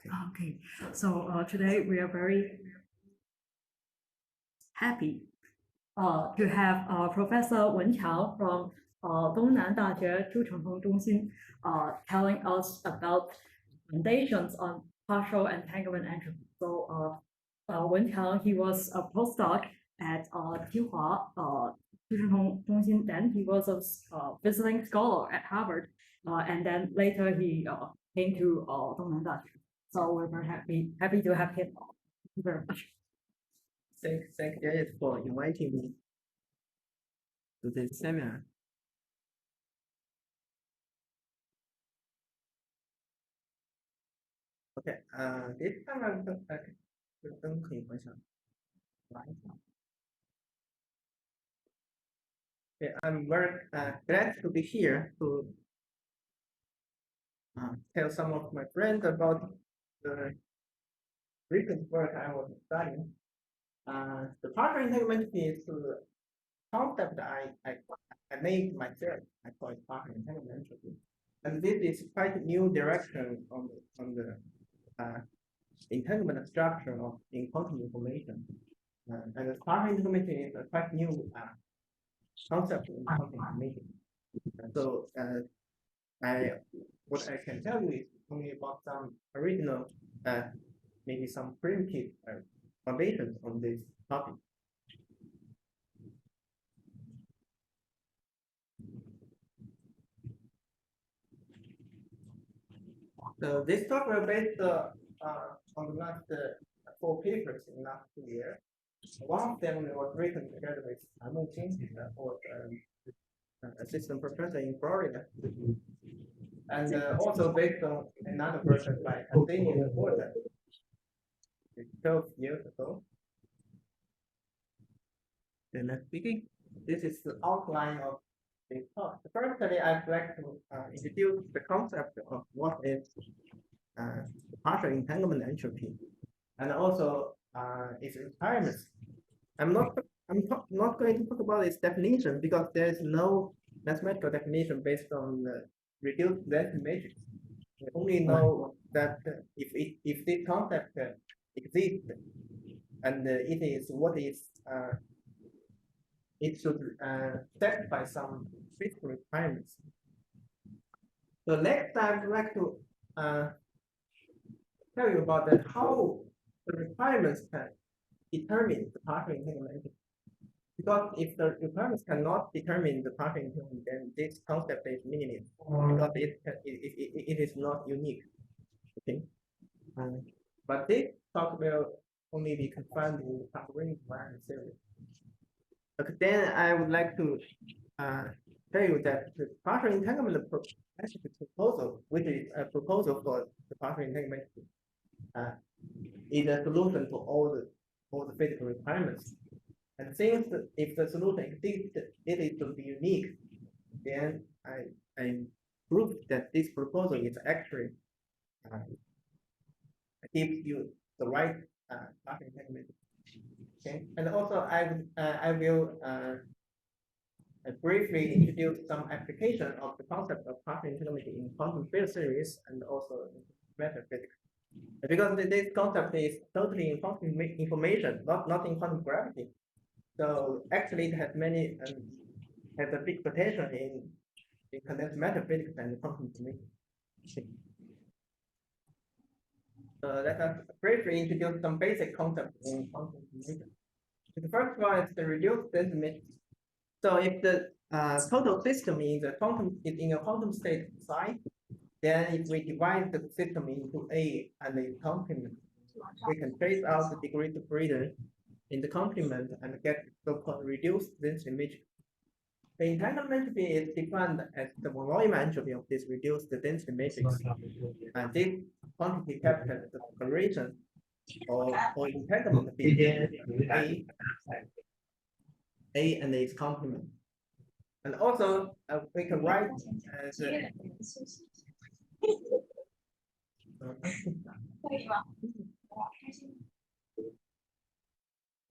Okay, so today we are very happy to have Professor Wen Qiang from Dongnan Daxue Zhuchenhong Zhongxin telling us about foundations on partial entanglement entropy. So Wen Qiang, he was a postdoc at Tsinghua Zhuchenhong Zhongxin. Then he was a visiting scholar at Harvard, and then later he came to Dongnan Daxue. So we're very happy to have him. Thank you very much. Thank you for inviting me to this seminar. Okay, this time I'm Okay, I'm very glad to be here to tell some of my friends about the recent work I was studying. The partial entanglement is the concept I made myself. I call it partial entanglement entropy. And this is quite a new direction on the entanglement structure in quantum information. And the partial entanglement is a quite new concept in quantum information. So what I can tell you is only about some original, maybe some primitive foundations on this topic. So this talk will based on the last 4 papers in the last 2 years. One of them was written together with Mo Qing, who was assistant professor in Florida, and also based on another project by Fudan University 12 years ago. Then let's begin. This is the outline of this talk. Firstly, I'd like to introduce the concept of what is partial entanglement entropy, and also its requirements. I'm not going to talk about its definition because there is no mathematical definition based on the reduced density matrix. We only know that if this concept exists and it is what is it should satisfy some physical requirements. So next, I'd like to tell you about how the requirements can determine the partial entanglement entropy. Because if the requirements cannot determine the partial entanglement, then this concept is meaningless because it is not unique. Okay, but this talk will only be confined in the Park-Ring environment theory. Okay, then I would like to tell you that the partial entanglement proposal, which is a proposal for the partial entanglement, is a solution to all the physical requirements. And since if the solution exists, it is to be unique, then I proved that this proposal is actually gives you the right partial entanglement. Okay, and also I will briefly introduce some application of the concept of partial entanglement in quantum field theories and also in matter physics. Because this concept is totally in quantum information, not in quantum gravity. So actually, it has many has a big potential in condensed matter physics and quantum information. So let us briefly introduce some basic concepts in quantum information. The first one is the reduced density matrix. So if the total system is in a quantum state psi, then if we divide the system into A and its complement, we can trace out the degrees of freedom in the complement and get so-called reduced density matrix. The entanglement is defined as the volume entropy of this reduced density matrix, and this quantity captures the correlation or entanglement between A and its complement. And also we can write as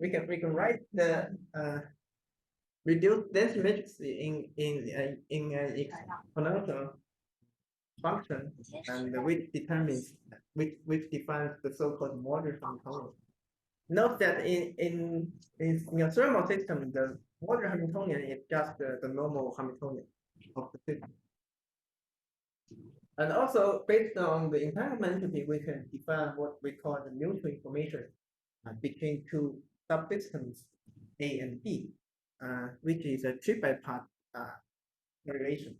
we can write the reduced density matrix in an exponential function, and which determines which defines the so-called moderate Hamiltonian. Note that in a thermal system, the moderate Hamiltonian is just the normal Hamiltonian of the system. And also, based on the entanglement entropy, we can define what we call the mutual information between two subsystems A and B, which is a tripartite relation.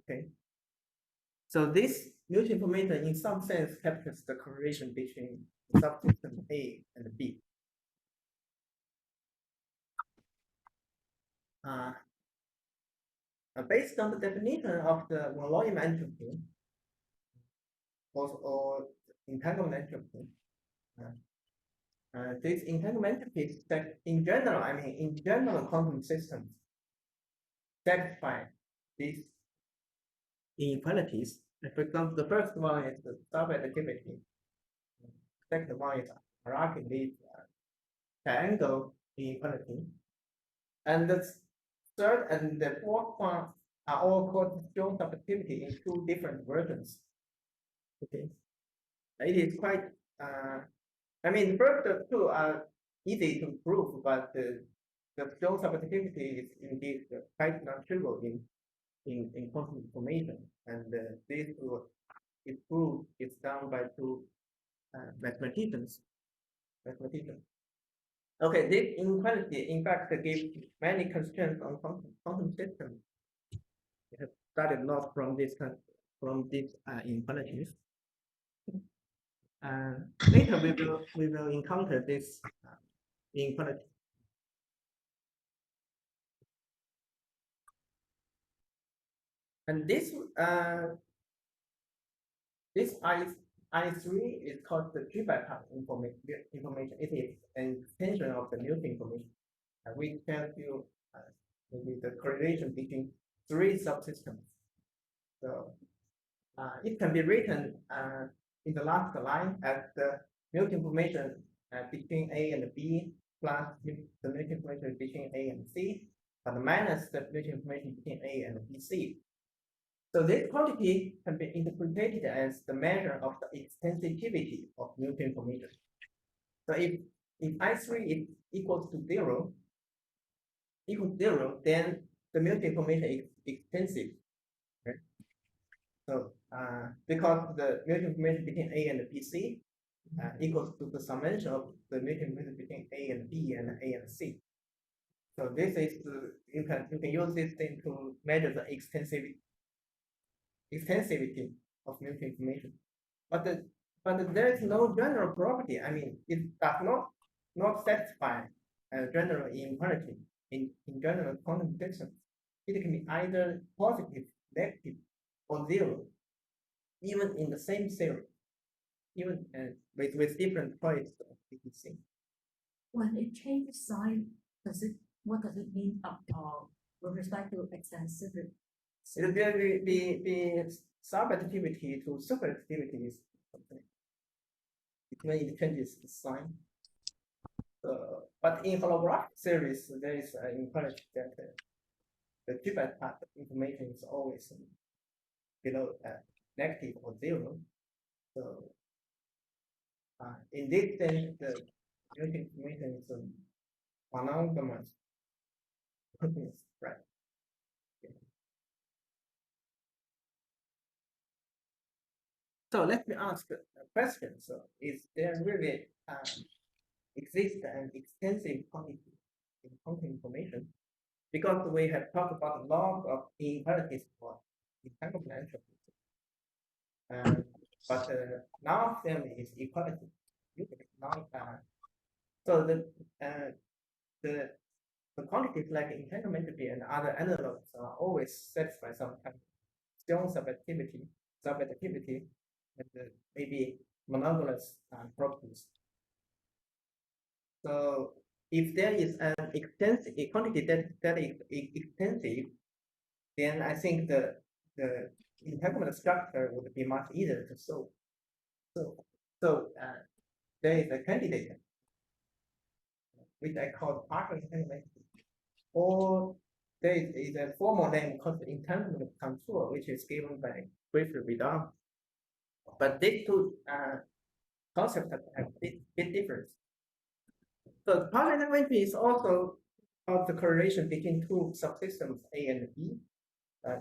Okay. So this mutual information, in some sense, captures the correlation between subsystem A and B. Based on the definition of the volume entropy, or entanglement entropy, this entanglement entropy that in general, in general quantum systems satisfy these inequalities. For example, the first one is the subadditivity. Second one is hierarchically triangle inequality. And the third and the fourth one are all called strong subjectivity in two different versions. Okay. It is quite the first two are easy to prove, but the strong subjectivity is indeed quite non-trivial in quantum information, and this is proved is done by two mathematicians. Okay, this inequality in fact gives many constraints on quantum systems. We have started not from these inequalities. Later we will encounter this inequality. And this I3 is called the tripartite information. It is an extension of the mutual information. We tell you maybe the correlation between three subsystems. So it can be written in the last line as the mutual information between A and B plus the mutual information between A and C, but minus the mutual information between A and BC. So this quantity can be interpreted as the measure of the extensivity of mutual information. So if I3 is equals to zero, then the mutual information is extensive. Okay? So because the mutual information between A and BC equals to the summation of the mutual information between A and B and A and C. So this is you can use this thing to measure the extensivity of mutual information. But there is no general property. It does not satisfy general inequality in general quantum systems. It can be either positive, negative, or zero, even in the same theory, even with different choice of EPC. When it changes sign, what does it mean with respect to extensivity? It will be subactivity to superactivity is something. When it changes the sign. But in holographic series, there is an inequality that the tripartite information is always below negative or zero. So in this sense, the mutual information is monogamous. Right. So let me ask a question. So is there really exist an extensive quantity in quantum information? Because we have talked about a lot of inequalities for entanglement entropy. But none of them is equality. So the quantities like entanglement entropy and other analogs are always satisfy some kind of strong subactivity, and maybe monogamous properties. So if there is an extensive quantity that is extensive, then I think the entanglement structure would be much easier to solve. So there is a candidate which I call partial entanglement, or there is a formal name called the entanglement contour, which is given by Griffith Vidal. but these two concepts have a bit difference. So the partial entanglement is also about the correlation between two subsystems A and B.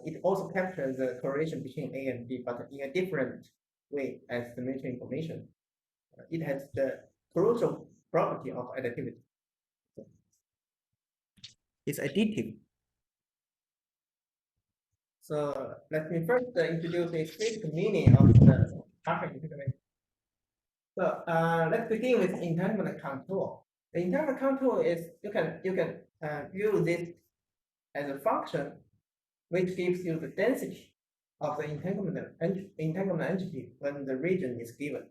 It also captures the correlation between A and B, but in a different way as the mutual information. It has the crucial property of additivity. It's additive. So let me first introduce the explicit meaning of the partial entanglement. So let's begin with entanglement contour. The entanglement contour is you can view this as a function which gives you the density of the entanglement entropy when the region is given.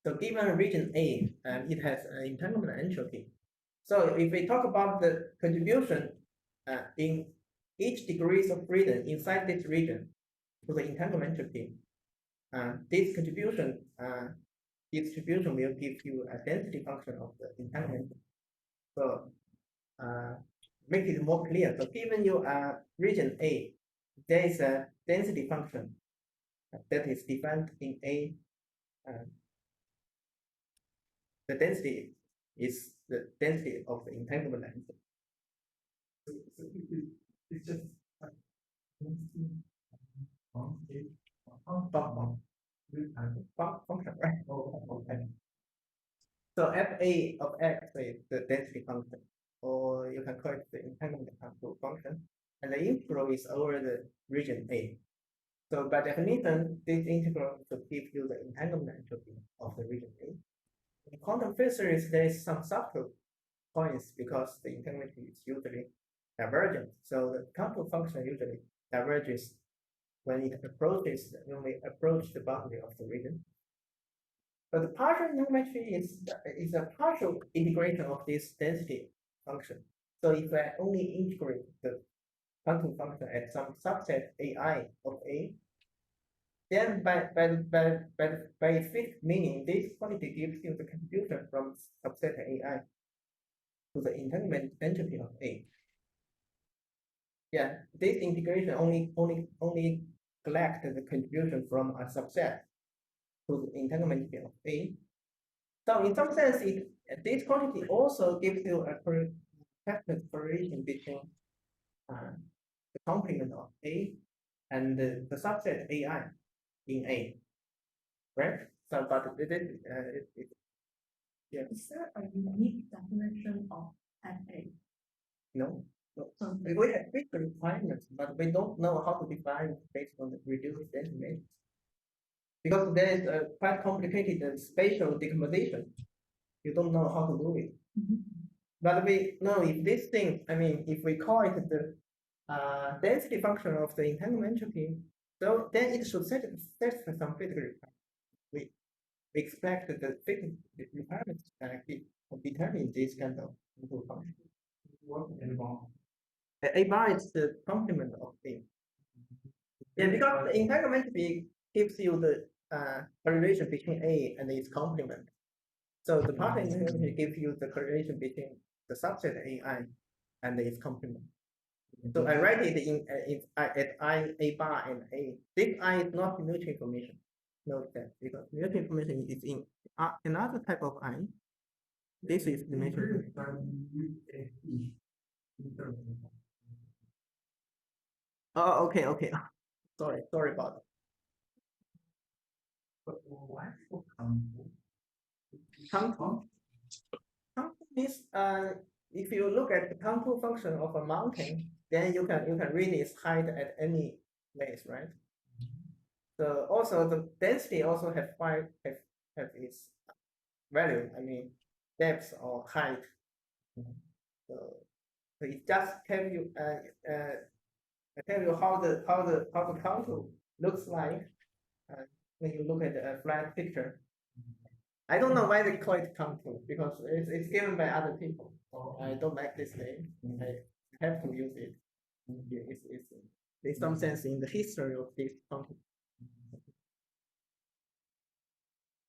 So given a region A, it has an entanglement entropy. So if we talk about the contribution in each degrees of freedom inside this region to the entanglement entropy, this contribution distribution will give you a density function of the entanglement. So make it more clear. So given you region A, there is a density function that is defined in A. The density is the density of the entanglement entropy. So it's just function, right? Okay. So fa of x is the density function, or you can call it the entanglement contour function, and the integral is over the region A. So by definition, this integral should give you the entanglement entropy of the region A. In quantum physics, there is some subtle points because the entanglement is usually divergent. So the contour function usually diverges when we approach the boundary of the region. But the partial entanglement is a partial integration of this density function. So if I only integrate the contour function at some subset AI of A, then by its fixed meaning, this quantity gives you the contribution from subset AI to the entanglement entropy of A. Yeah, this integration only collect the contribution from a subset to the entanglement entropy of A. So in some sense, this quantity also gives you a correlation between the complement of A and the subset AI in A, right? So, but yeah. Is there a unique definition of FA? No. We have fixed requirements, but we don't know how to define based on the reduced density. Because there is a quite complicated spatial decomposition. You don't know how to do it. But we know if this thing, I mean, if we call it the density function of the entanglement entropy, so then it should satisfy some physical requirements. We expect that the physical requirements determine this kind of function. A bar is the complement of A. Yeah, because the entanglement entropy gives you the correlation between A and its complement. So the partial entanglement entropy gives you the correlation between the subset AI and its complement. So I write it at I, A bar, and A. This I is not mutual information. Note that because mutual information is in another type of I. This is the mutual information. Oh, okay. Sorry about it. But why for contour? Contour means if you look at the contour function of a mountain, then you can read its height at any place, right? So also the density also have its value. I mean depth or height. So it just tell you how the contour looks like when you look at a flat picture. I don't know why they call it contour because it's given by other people. So I don't like this name. I have to use it. It's in some sense in the history of this contour.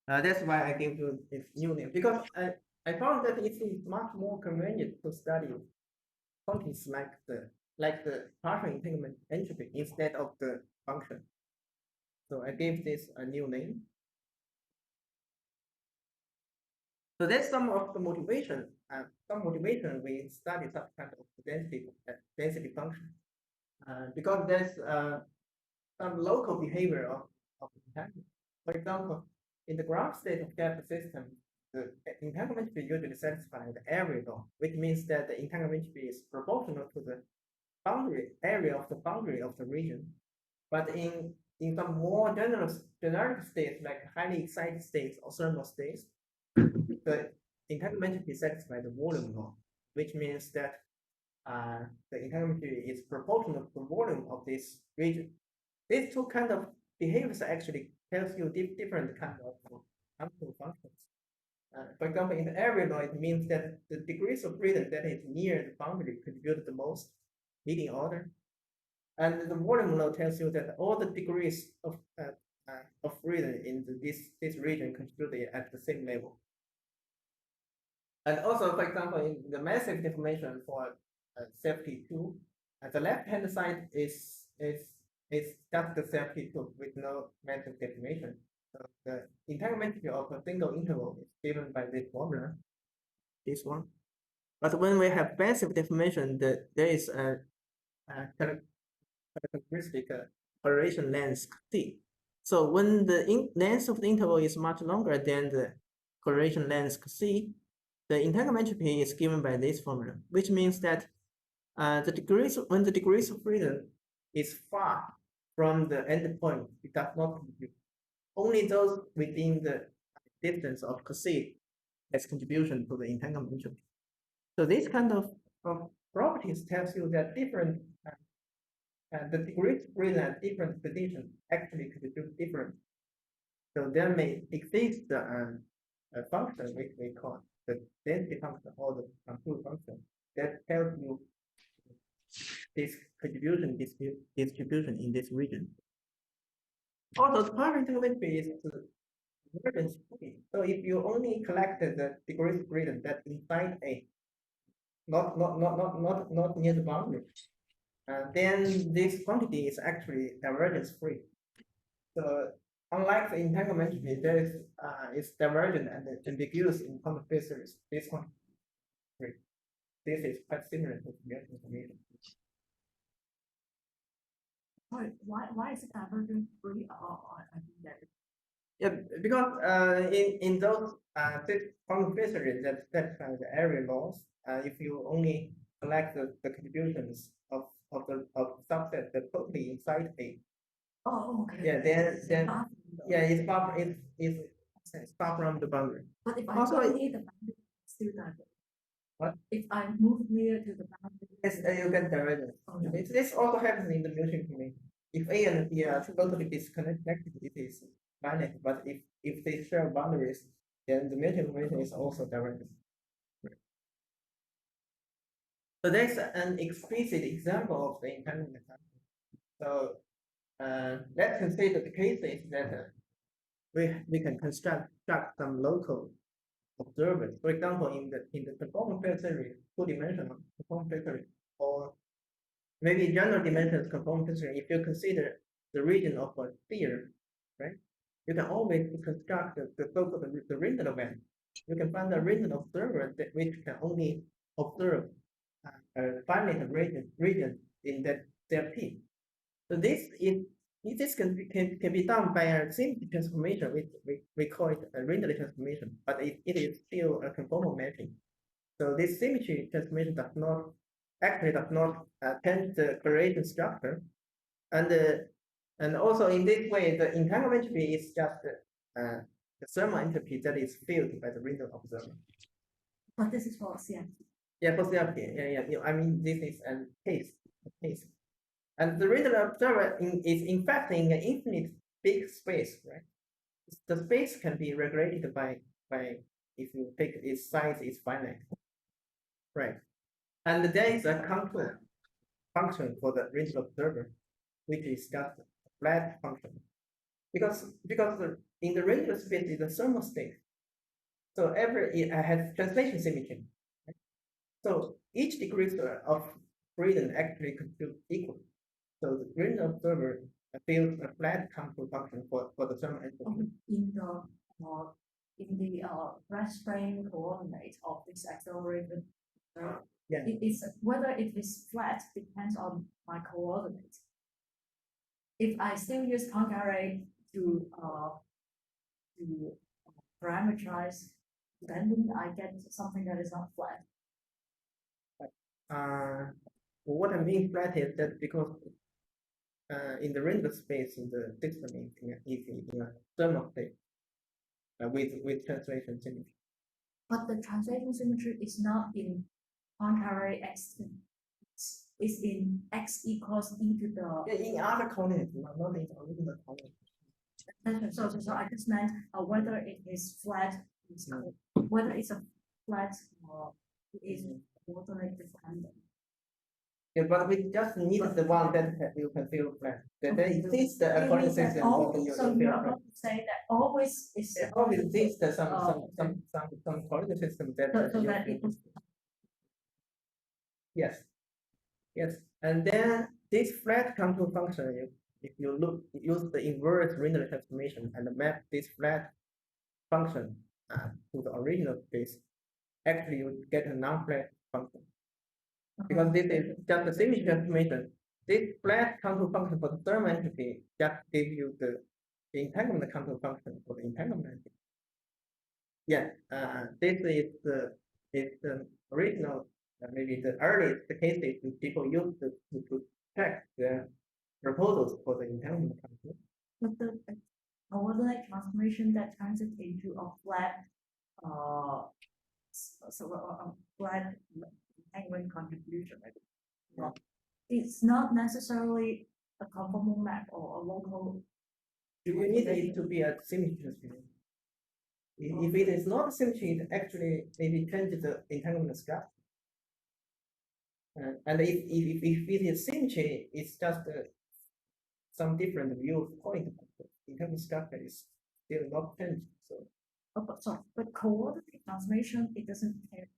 That's why I gave you its new name because I found that it is much more convenient to study quantities like the partial entanglement entropy instead of the function. So I gave this a new name. So that's some of the motivation, we study such kind of density function, because there's some local behavior of entanglement. For example, in the ground state of Gauss system, the entanglement entropy usually satisfy the area law, which means that the entanglement entropy is proportional to the boundary area of the region. But in some more generic states, like highly excited states or thermal states, the entanglement entropy satisfies the volume law, which means that the entanglement entropy is proportional to the volume of this region. These two kind of behaviors actually tells you different kind of harmful functions. For example, in the area law, it means that the degrees of freedom that is near the boundary contribute the most leading order. And the volume law tells you that all the degrees of freedom in this region contribute at the same level. And also, for example, in the massive deformation for safety 2, the left-hand side is just the safety 2 with no massive deformation. So the entanglement of a single interval is given by this formula, this one. But when we have massive deformation, there is a characteristic correlation length c. So when the length of the interval is much longer than the correlation length c, the entanglement entropy is given by this formula, which means that when the degrees of freedom is far from the endpoint, it does not contribute. Only those within the distance of c has contribution to the entanglement entropy. So this kind of properties tells you that different the degrees of freedom at different positions actually contribute different. So there may exist a function which we call the density function or the control function that tells you this contribution distribution in this region. Also, the primary entanglement is divergence free. So if you only collected the degrees of freedom that inside A, not near the boundary, then this quantity is actually divergence free. So unlike the entanglement entropy, there is it's divergent and ambiguous in quantum physics. This one, this is quite similar to the information. Why is it divergent free? I think that. Yeah, because in those quantum physics that the area laws, if you only collect the contributions of subset that totally inside A. Oh, okay. Yeah, then yeah, it's far from the boundary. But if I Also, go near the boundary, it's still divergent. What? If I move near to the boundary, yes, you get divergence. Okay. This also happens in the mutual information. If A and B are totally disconnected, it is finite. But if they share boundaries, then the mutual information is also divergent. So that's an explicit example of the entanglement. So let's consider the cases that we can construct some local observers. For example, in the conformal field theory, two-dimensional conformal field theory, or maybe general dimensions conformal field theory, if you consider the region of a sphere, right? You can always construct the so-called the Rindle band. You can find a Rindle observer that which can only observe a finite region in that CFP. So this can be done by a symmetry transformation, which we call it a Rindle transformation, but it is still a conformal mapping. So this symmetry transformation does not change the correlation structure, and also in this way the entanglement entropy is just the thermal entropy that is filled by the Rindle observer. but this is for CFT. Yeah, for CFT. Yeah. I mean, this is a case. And the Rindle observer is in fact in an infinite big space, right? The space can be regulated by if you take its size is finite, right? And there is a control function for the Rindle observer, which is just a flat function, because in the Rindle space is a thermal state, so it has translation symmetry. Right? So each degree of freedom actually contributes equal. So the Rindle observer feels a flat control function for the thermal entropy. In the in the rest frame coordinate of this accelerated Yeah. it is whether it is flat depends on my coordinates. If I still use Poincaré to parameterize, then I get something that is not flat. What I mean flat is that because in the random space in the system is in a thermal state with translation symmetry. But the translation symmetry is not in Poincaré x. It's in x equals e to the. Yeah, in other coordinates, not in the original coordinate. So I just meant whether it is flat, whether it's a flat or it is coordinate dependent. Yeah, but we just need the one that you can feel flat. That there exists a coordinate system that you So feel you're flat. about to say that always is. It always exists some coordinate system that so that it is. Yes. Yes. And then this flat contour function, if you use the inverse linear transformation and map this flat function to the original space, actually you get a non-flat function. Because this is just a symmetry transformation. This flat contour function for the thermal entropy just gives you the entanglement contour function for the entanglement entropy. Yeah, this is the original, maybe the earliest cases people used to check the proposals for the entanglement contour. But the coordinate transformation that turns it into a flat, flat entanglement contribution. Yeah. It's not necessarily a conformal map or a local. You need it to be a symmetry transformation. If it is not symmetry, it actually maybe changes the entanglement structure. And if it is symmetry, it's just some different view of point. Entanglement structure is still not changed. So. But coordinate transformation, it doesn't have.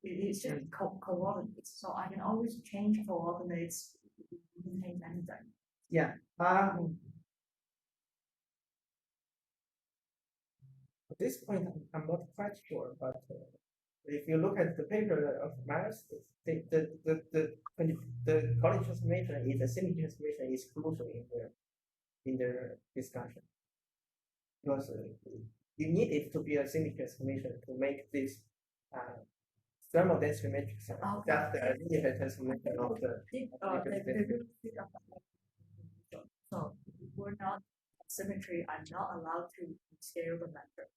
It's just coordinates, so I can always change coordinates. Contain anything. Yeah. At this point, I'm not quite sure, but if you look at the paper of Myers, the college transformation is the symmetry transformation is crucial in the discussion because you need it to be a symmetry transformation to make this thermal density matrix. That's the linear transformation of the. So if we're not symmetry, I'm not allowed to scale the method.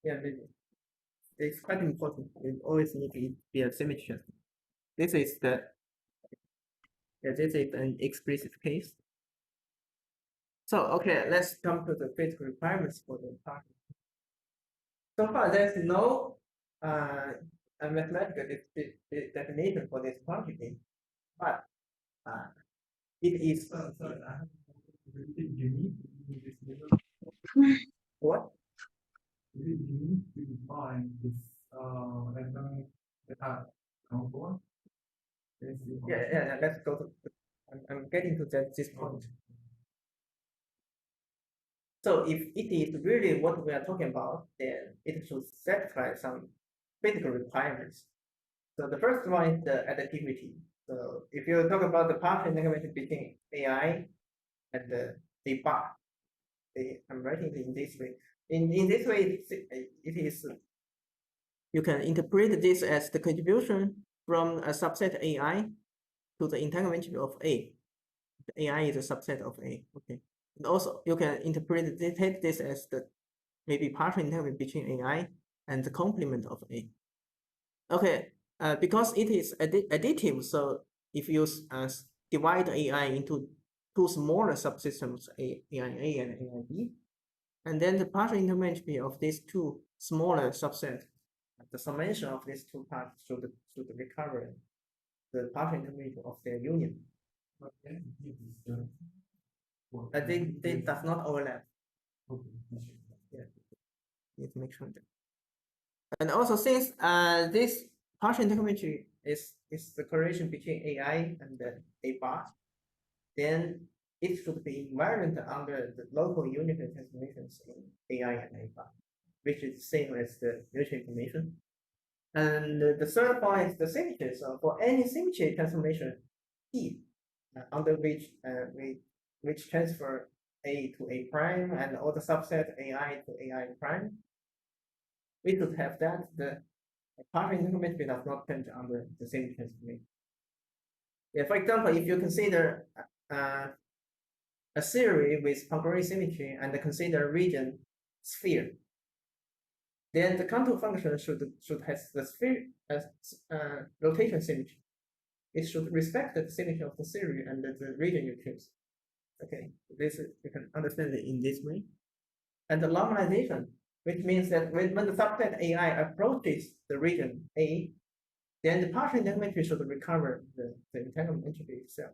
Yeah, maybe. It's quite important. It always need to be a symmetry. This is an explicit case. So okay, let's come to the physical requirements for the party. So far, there's no a mathematical definition for this quantity, but it is. What? Is it unique to define this contour? Yeah. Let's go to. I'm getting to this point. So if it is really what we are talking about, then it should satisfy some physical requirements. So the first one is the additivity. So if you talk about the partial entanglement between AI and the A bar, I'm writing it in this way. In this way, it is. You can interpret this as the contribution from a subset AI to the entanglement of A. The AI is a subset of A. Okay. And also, you can take this as the maybe partial entanglement between AI and the complement of A. Okay, because it is additive, so if you divide AI into two smaller subsystems, AI and AI-B, and then the partial intervention of these two smaller subsets, the summation of these two parts should recover the partial intervention of their union. They does not overlap. Yeah, need to make sure that. And also, since this partial intercommentary is the correlation between AI and the A bar, then it should be invariant under the local unitary transformations in AI and A bar. which is same as the mutual information. And the third point is the symmetry. So for any symmetry transformation P, under which transfer A to A prime and all the subset AI to AI prime, we could have that the partial entanglement does not change under the same transformation. Yeah, for example, if you consider a series with congruent symmetry and consider region sphere, then the contour function should have the sphere as rotation symmetry. It should respect the symmetry of the series and the region you choose. Okay, this you can understand it in this way. And the normalization, which means that when the subset AI approaches the region A, then the partial entanglement should recover the entanglement entropy itself.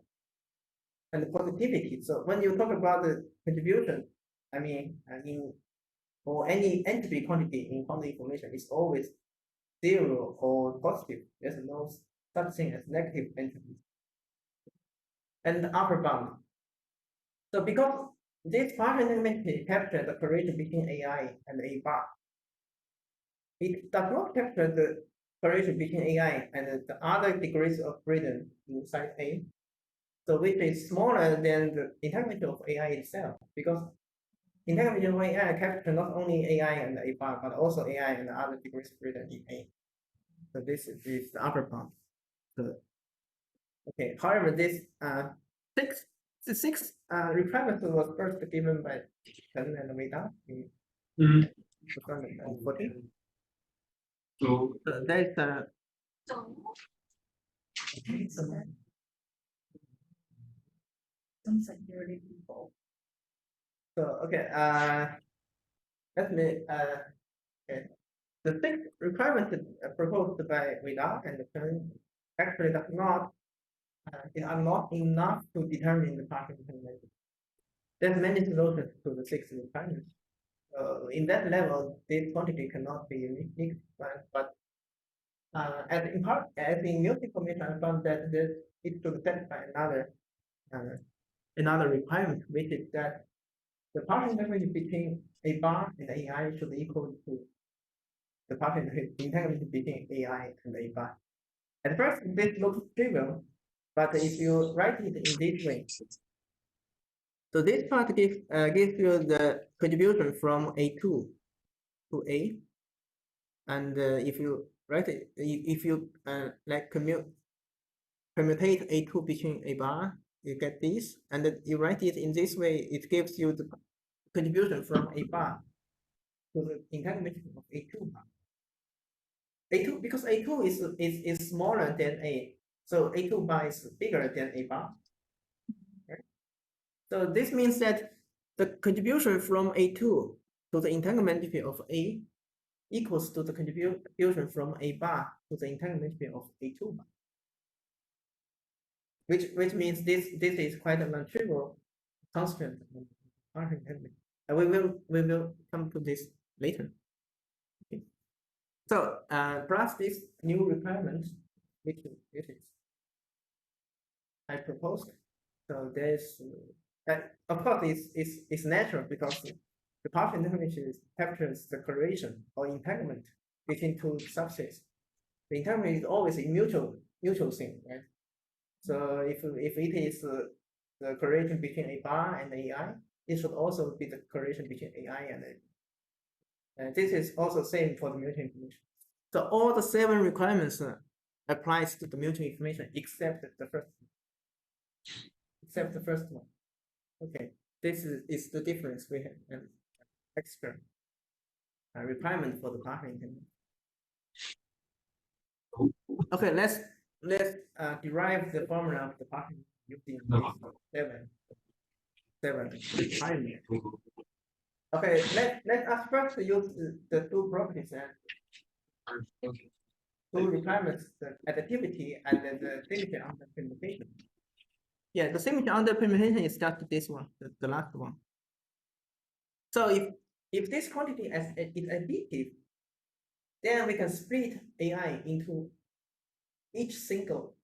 And the positivity. So when you talk about the contribution, I mean, for any entropy quantity in quantum information, it's always 0 or positive. There's no such thing as negative entropy. And the upper bound. So because this partial entanglement captures the correlation between AI and A bar, it does not capture the correlation between AI and the other degrees of freedom inside A. So which is smaller than the entanglement of AI itself, because entanglement of AI captures not only AI and A bar, but also AI and other degrees of freedom in A. So this is the upper bound. So, okay. However, this six requirements was first given by Chen and Weda in 2014. So There's Some security people. so okay. Let me okay. The sixth requirement proposed by Weda and Chen actually does not are not enough to determine the partial entanglement. There's many solutions to the sixth requirement. In that level, this quantity cannot be unique, but as in music information, I found that it should satisfy another requirement, which is that the partial entanglement between A bar and AI should equal to the partial entanglement between AI and A bar. At first, this looks trivial, but if you write it in this way, so this part gives you the contribution from A2 to A, and if you write it, if you like permutate A2 between A bar, you get this, and you write it in this way, it gives you the contribution from A bar to the entanglement of A2 bar. A2 because A2 is smaller than A, so A2 bar is bigger than A bar. Right? So this means that the contribution from A2 to the entanglement of A equals to the contribution from A bar to the entanglement of A2 bar. Which means this is quite a non-trivial constraint of partial entanglement. We will come to this later. Okay. So plus this new requirement, which is I proposed. So there's of course it's natural because the partial entanglement captures the correlation or entanglement between two subsets. The entanglement is always a mutual thing, right? So if it is the correlation between A bar and AI, it should also be the correlation between AI and A. And this is also same for the mutual information. So all the 7 requirements applies to the mutual information except the first one. Okay, this is the difference we have an extra requirement for the partial entanglement. Okay, let's derive the formula of the partial using 7 requirements. Okay, let us first use the 2 properties and 2 requirements: the additivity and the symmetry under permutation. Yeah, the symmetry under permutation is just this one, the last one. So if this quantity is additive, then we can split AI into each single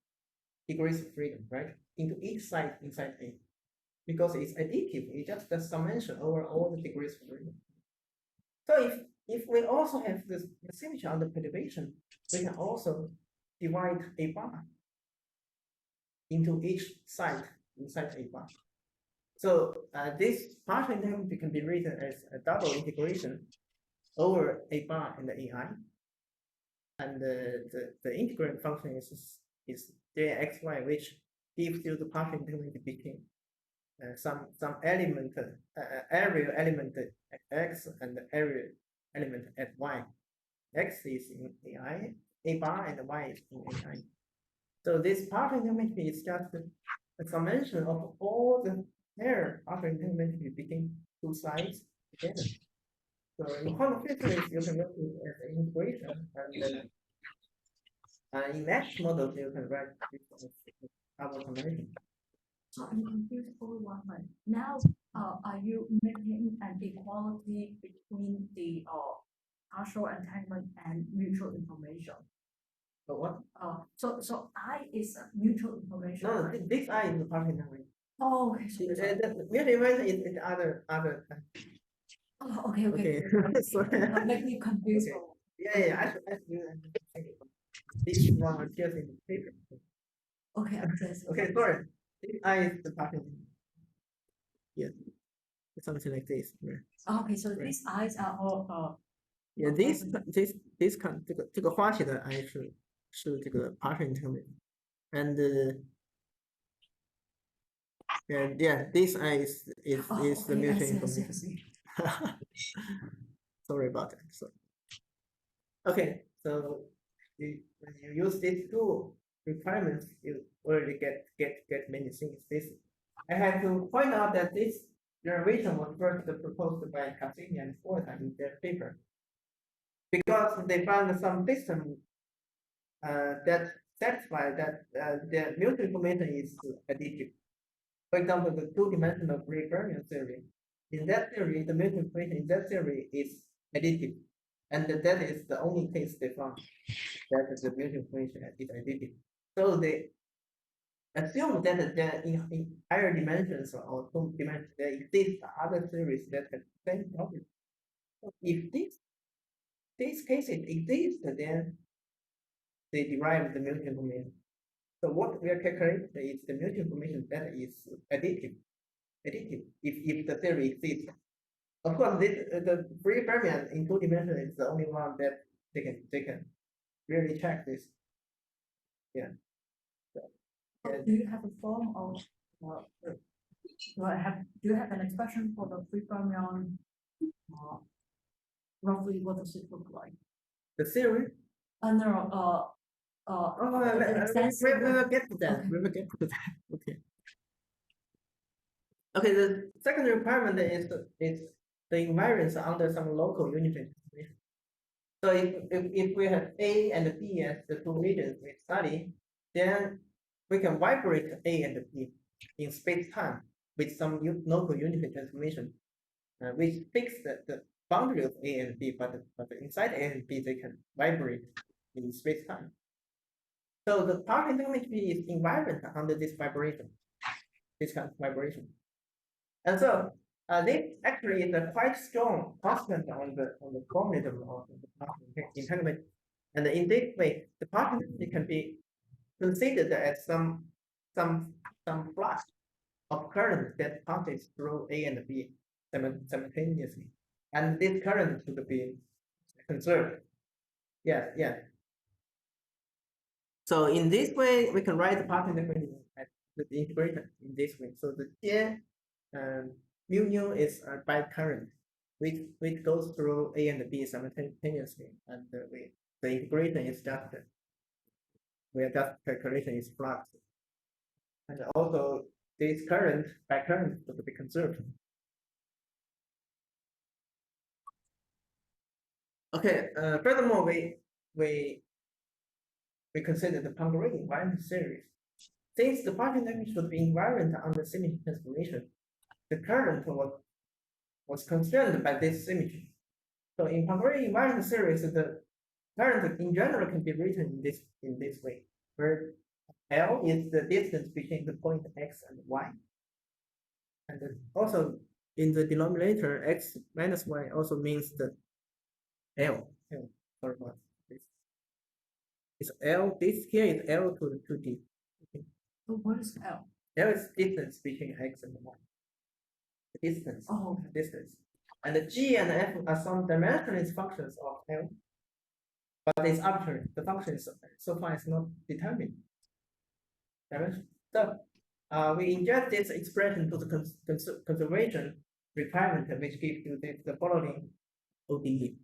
degrees of freedom, right? Into each side inside A. Because it's additive, it's just the summation over all the degrees of freedom. So if we also have the symmetry under perturbation, we can also divide a bar into each side inside a bar. So this partial entanglement can be written as a double integration over a bar and the AI, and the integrand function is jxy, which gives you the partial entanglement between some element area element at x and the area element at y. X is in AI, a bar, and y is in AI. So this partial entanglement is just a summation of all the pair partial entanglement between two sides together. So in quantum physics, you can write it as an integration, and in next models, you can write this as double summation. So I'm confused over one thing. Now, are you making an equality between the partial entanglement and mutual information? So what? So I is a mutual information. No, right? this I is the partial entanglement. Oh, okay. The mutual information is other. Oh, okay. Okay. Sorry. Make me confused. Okay. Yeah. I should think about this one appears in the paper. Okay, I'm just. Okay, sorry. This I is the partial. Yes. Something like this. Yeah. Okay, so these eyes are all Yeah, this kind 这个花写的 I 是这个 partial entanglement, and yeah, this I is the mutual information. Sorry about that. So okay, so when you use these two requirements, you already get many things. I have to point out that this derivation was first proposed by Cassini and Fudan in their paper, because they found some system that satisfy that the mutual information is additive. For example, the two-dimensional free fermion theory. In that theory, the mutual information in that theory is additive, and that is the only case they found that the mutual information is additive. So they assume that there in higher dimensions or two dimensions there exist other theories that have the same problem. So if these cases exist, then they derive the mutual information. So what we are calculating is the mutual information that is additive if the theory exists. Of course, the free fermion in two dimensions is the only one that they can really check this. Yeah. Do you have a form of do you have an expression for the free fermion? Roughly, what does it look like? The theory? No. We will get to that. Okay. We will get to that. Okay. Okay. The second requirement is the invariance under some local unitary transformation. So if we have A and B as the two regions we study, then we can vibrate A and B in space-time with some local unitary transformation, which fix the boundary of A and B, but inside A and B they can vibrate in space-time. So the partial entanglement is invariant under this vibration, this kind of vibration. And so this actually is a quite strong constant on the formalism of the partial entanglement. And in this way, the partial entanglement can be considered as some flux of current that passes through A and B simultaneously. And this current should be conserved. Yeah. So in this way, we can write the partial entanglement at the integration in this way. So the J mu is a byte current, which goes through A and B simultaneously, and the integration is just calculation is flux, and also this current by current should be conserved. Okay. Furthermore, we consider the Poincare invariant series. Since the partial entanglement should be invariant under symmetry transformation, the current was constrained by this symmetry. So in Poincare invariant series, the current in general can be written in this way, where L is the distance between the point x and y, and also in the denominator x minus y also means L. Sorry about this. It's L. This here is L to D. Okay. So what is L? L is distance between X and Y. The distance. Oh, Distance. And the G and F are some dimensionless functions of L, but it's arbitrary. The function is so far is not determined. Dimension. So we inject this expression to the conservation requirement, which gives you the following ODE.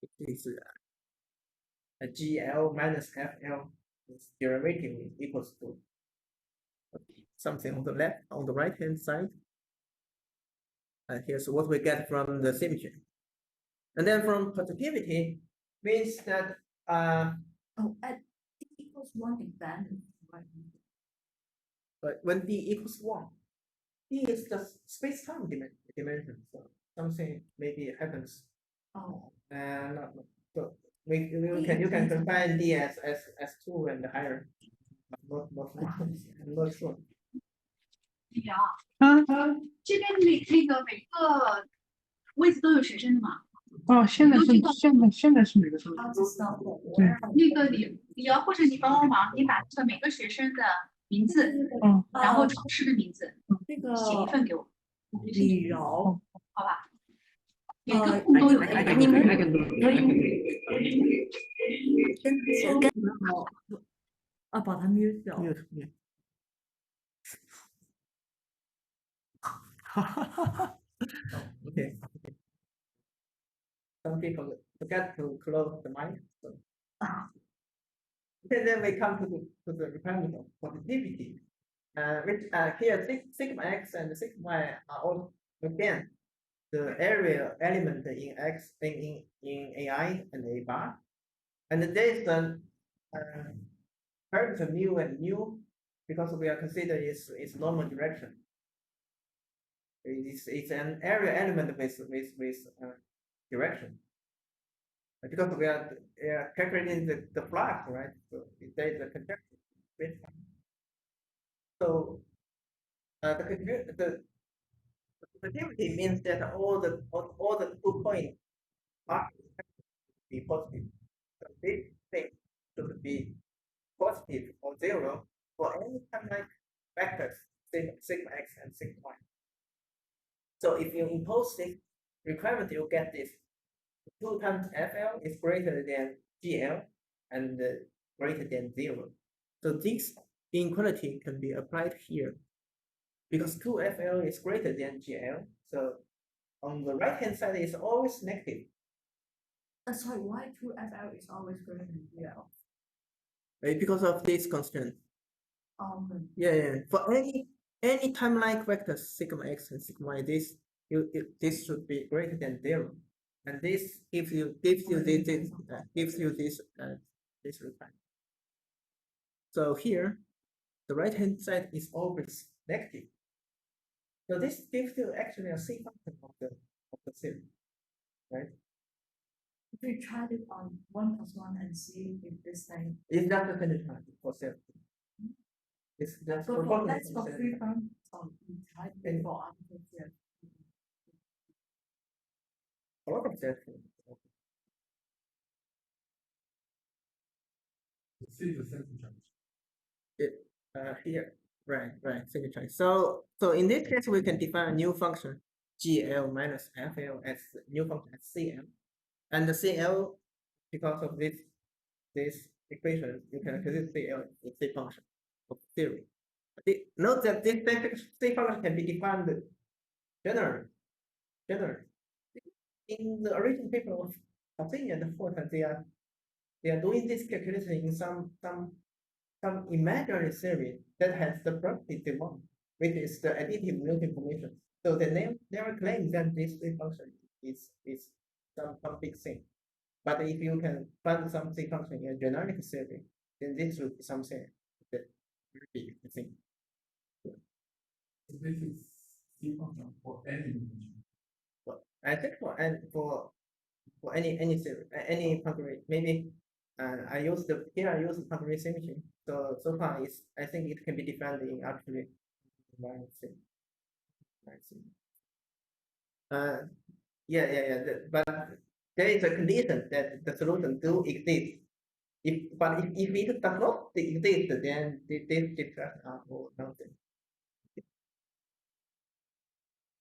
It is a GL minus FL is derivative equals to something on the left, on the right hand side. And here's what we get from the symmetry. And then from positivity means that at D equals 1 event, right? but when D equals 1, D is the space-time dimension. So something maybe happens. Oh, And so you can define D as 2 and higher. Not sure. 这边每个位置都有学生的嘛？现在是每个生。 how to stop the 对 war? 那个你要或者你帮忙，你把这个每个学生的名字，然后老师的名字那个写一份给我，李柔，好吧？每个空都有一个。你们可以跟把它 mute 掉。 Mute. Okay. Some people forget to close the mic. So. Okay, then we come to the requirement of positivity. Which here sigma x and sigma y are all again the area element in X in AI and A bar. And there is a parameter mu and nu because we are considering its normal direction. It's an area element with direction. Because we are calculating the flux, right? So there is a conjecture. So the positivity means that all the 2 points are be positive. So this thing should be positive or 0 for any time-like vectors sigma x and sigma y. So if you impose this requirement, you get this 2 times FL is greater than GL and greater than 0. So this inequality can be applied here because 2FL is greater than GL. So on the right hand side is always negative. That's why 2FL is always greater than GL. Right? Because of this constraint. Okay. Yeah. For any time-like vectors sigma x and sigma y, this should be greater than 0. And this gives you this requirement. So here, the right hand side is always negative. So this gives you actually a C function of the series, right? If we tried it on 1 plus 1 and see if this thing. It's not the finished time for self. It's just for that's for free from type for architecture. a lot of self. See the sentence. Here, right, signature. So in this case, we can define a new function GL minus FL as new function as CL, and the CL, because of this equation, you can consider CL is a function of theory. Note that this C function can be defined generally. In the original paper of Fudan and Fudan, they are doing this calculation in some imaginary series that has the property they want, which is the additive multiplication. So they never claim that this function is some big thing. But if you can find some C function in a generic series, then this would be something that very big thing. So this is C function for any dimension. I think for any series, any punctuation, maybe I use the punctuation symmetry. So far I think it can be defined in arbitrary environment. Yeah. But there is a condition that the solution do exist. But if it does not exist, then this discussion are for nothing.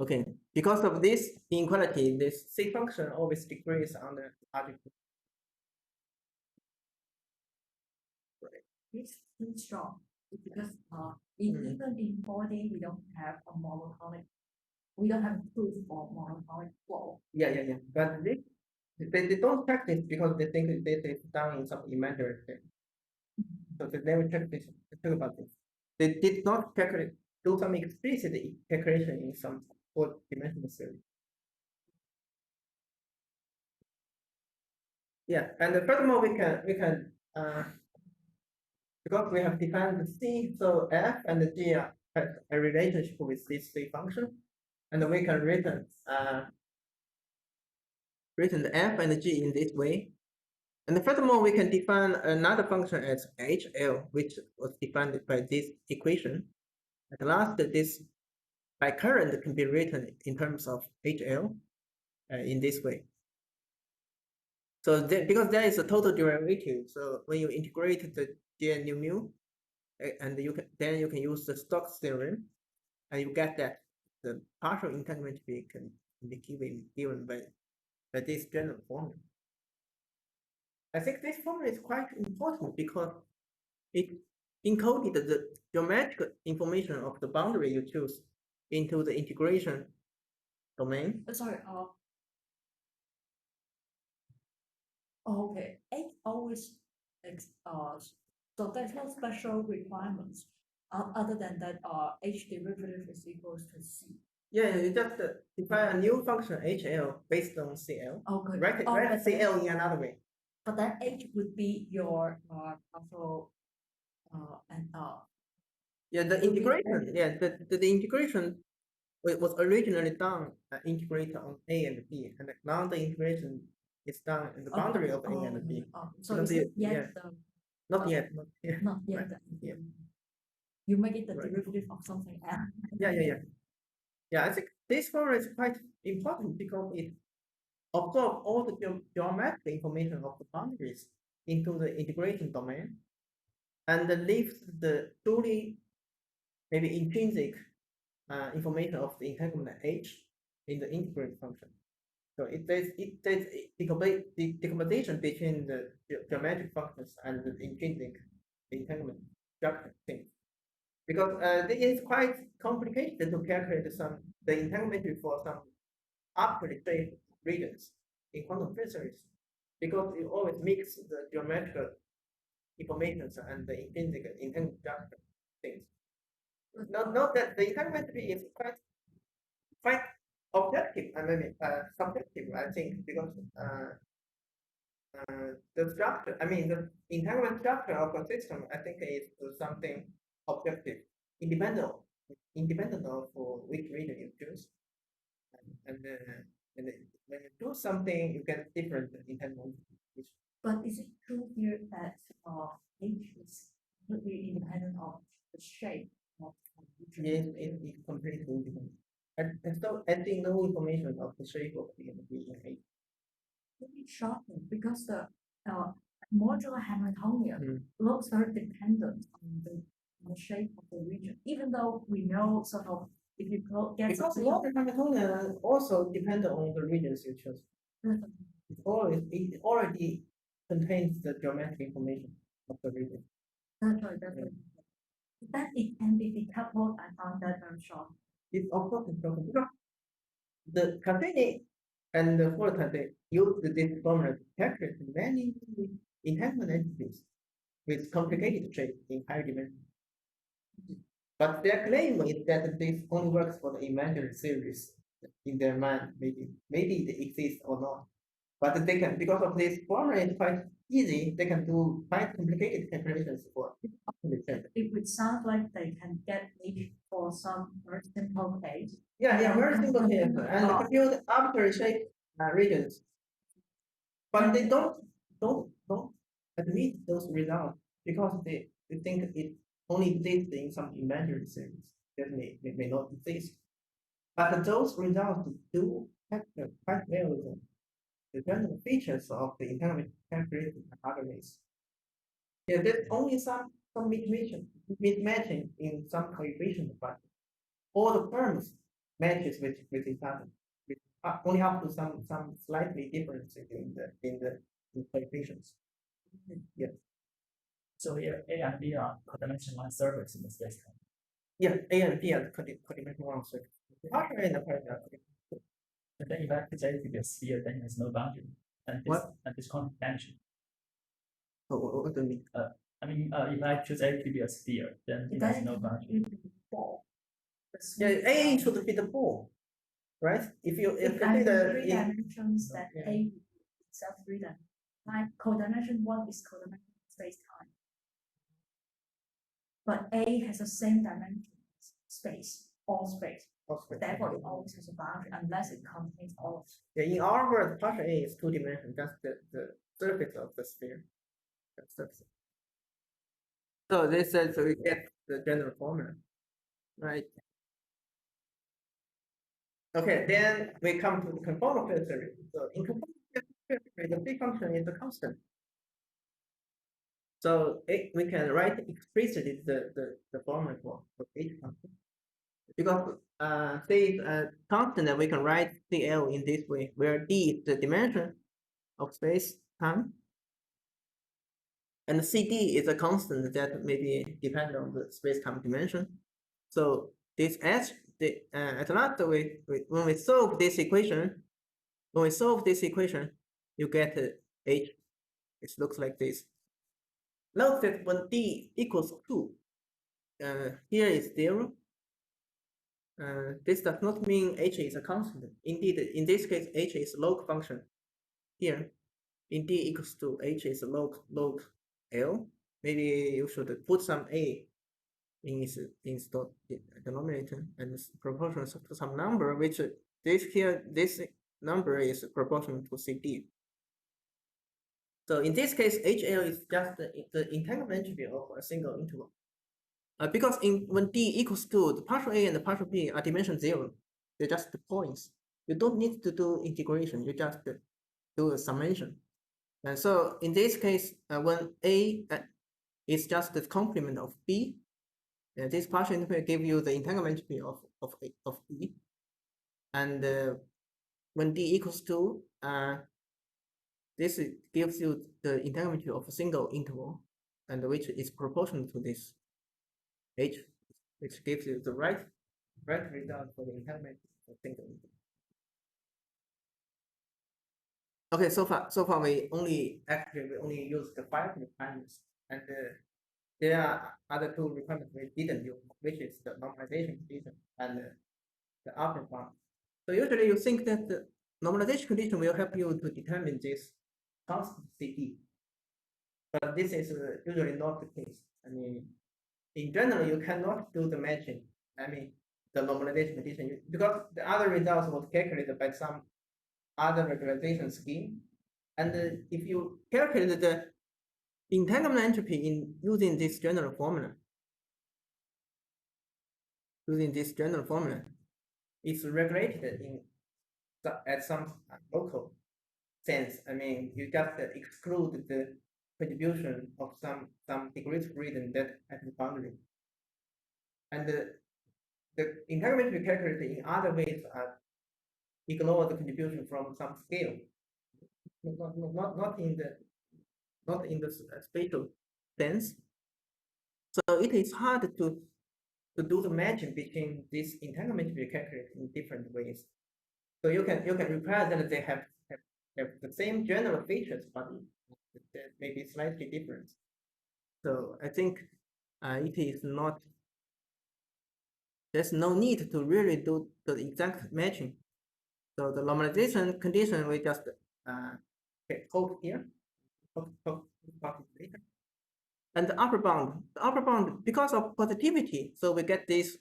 Okay, because of this inequality, this C function always decreases on the algebra. It's too strong because even in 4D we don't have a monotonic. We don't have proof for monotonic flow. Yeah. But they don't check this because they think this is done in some imaginary thing. So they never check this. Talk about this. They did not do some explicit calculation in some four-dimensional series. Yeah, and furthermore, we can because we have defined the C, so f and the g has a relationship with this C function, and we can written the f and the g in this way. And furthermore, we can define another function as HL, which was defined by this equation. At last, this by current can be written in terms of HL in this way. So because there is a total derivative, so when you integrate the G and mu, and you can use the Stokes theorem, and you get that the partial entanglement can be given by this general formula. I think this formula is quite important because it encoded the geometric information of the boundary you choose into the integration domain. Sorry. Okay. H always so there's no special requirements other than that. H derivative is equals to C. Yeah, you just define a new function HL based on CL. Okay. Write CL in another way. But then H would be your partial and Yeah, the integration. Yeah, the integration was originally done integrate on A and B, and now the integration is done in the boundary of A and B. So Because is it yeah. yet Not yet. not yet. Right. Yeah. You make it the Right. derivative of something else. Yeah, I think this formula is quite important because it absorbs all the geometric information of the boundaries into the integration domain, and then leaves the truly maybe intrinsic information of the entanglement H in the integrate function. So there's decomposition between the geometric functions and the intrinsic entanglement structure thing. Because it is quite complicated to calculate the entanglement for some arbitrary shaped regions in quantum field series, because you always mix the geometrical information and the intrinsic entanglement structure things. Note that the entanglement is quite objective, I mean subjective, I think, because the structure, I mean the entanglement structure of a system, I think is something objective, independent of which region you choose, and when you do something, you get different entanglement. But is it true here that H is completely independent of the shape of the Yes, it's completely independent. And so adding no information of the shape of the H. Really shocking because the modular Hamiltonian Mm. looks very dependent on the shape of the region, even though we know sort of if you get Because something water Hamiltonian also depend on the regions you choose. It already contains the geometric information of the region. That's right. That it can be decoupled. I found that very shocking. It's of course important because the Cassini and the Fulton, they used this formula to calculate many entanglement entities with complicated shapes in higher dimensions. But their claim is that this only works for the imaginary series in their mind. Maybe they exist or not. But they can, because of this formula is quite easy, they can do quite complicated calculations for it. It would sound like they can get H for some very simple case. Yeah, very simple case, and compute arbitrary shape regions. But they don't admit those results because they think it only exists in some imaginary series that may not exist. But those results do capture quite well the general features of the entanglement characteristic in other ways. Yeah, there's only some mismatching in some coefficients, but all the terms matches with each other. With only up to some slightly differences in the coefficients. Yeah. So here A and B are codimensional surfaces in the space-time. Yeah, A and B are codimensional surfaces. The partial A and the partial B. But then if I choose A to be a sphere, then there's no boundary. And this conflict vanishes. What do you mean? I mean, if I choose A to be a sphere, then it has no boundary. Yeah, A should be the ball, right? If you If I have three dimensions, that A itself three dimensions. Like codimension one is codimension space-time. But A has the same dimension space, all space. Therefore, it always has a boundary unless it contains all. Yeah, in our world, partial A is two dimensions. That's the surface of the sphere. That's surface. So this is so we get the general formula, right? Okay, then we come to the conformal field theory. So in conformal field theory, the P function is a constant. So we can write explicitly the formula for H function. Because C is a constant, we can write CL in this way, where D is the dimension of space time, and CD is a constant that maybe depend on the space time dimension. So this H, at last when we solve this equation, you get H. It looks like this. Note that when D equals 2, here is 0. This does not mean H is a constant. Indeed, in this case, H is a log function. Here, in D equals to H is a log L. Maybe you should put some A in its denominator and proportional to some number, which this number is proportional to CD. So in this case, HL is just the entanglement entropy of a single interval. Because when D equals 2, the partial A and the partial B are dimension 0. They're just the points. You don't need to do integration. You just do a summation. And so in this case, when A is just the complement of B, this partial interval give you the entanglement entropy of B. And when D equals 2, this gives you the entanglement entropy of a single interval, and which is proportional to this H, which gives you the right result for the entanglement of single interval. Okay, so far we only use the 5 requirements, and there are other 2 requirements we didn't use, which is the normalization condition and the upper bound. So usually you think that the normalization condition will help you to determine this constant CD, but this is usually not the case. I mean, in general, you cannot do the matching. I mean, the normalization condition, because the other results was calculated by some other regularization scheme. And if you calculate the entanglement entropy in using this general formula, it's regulated at some local sense. I mean, you just exclude the contribution of some degrees of freedom that at the boundary. And the entanglement we calculate in other ways ignore the contribution from some scale, not in the spatial sense. So it is hard to do the matching between this entanglement we calculate in different ways. So you can require that they have the same general features, but maybe slightly different. So I think it is not. There's no need to really do the exact matching. So the normalization condition we just hold here. And the upper bound, because of positivity, so we get this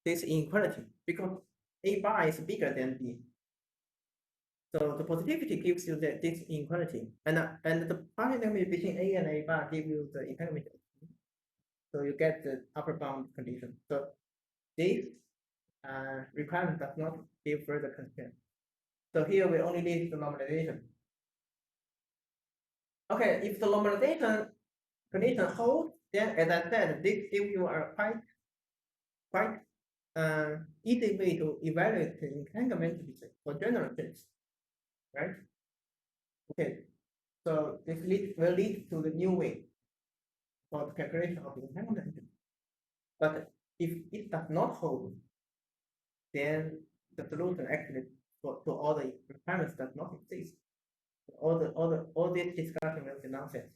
inequality because A bar is bigger than B. So the positivity gives you this inequality, and the partial intermediate between A and A bar give you the intermediate. So you get the upper bound condition. So this requirement does not give further constraint. So here we only need the normalization. Okay, if the normalization condition holds, then as I said, this gives you a quite easy way to evaluate the entanglement for general things, right? Okay, so this will lead to the new way for the calculation of the entanglement. But if it does not hold, then the solution actually to all the requirements does not exist. All this discussion will be nonsense.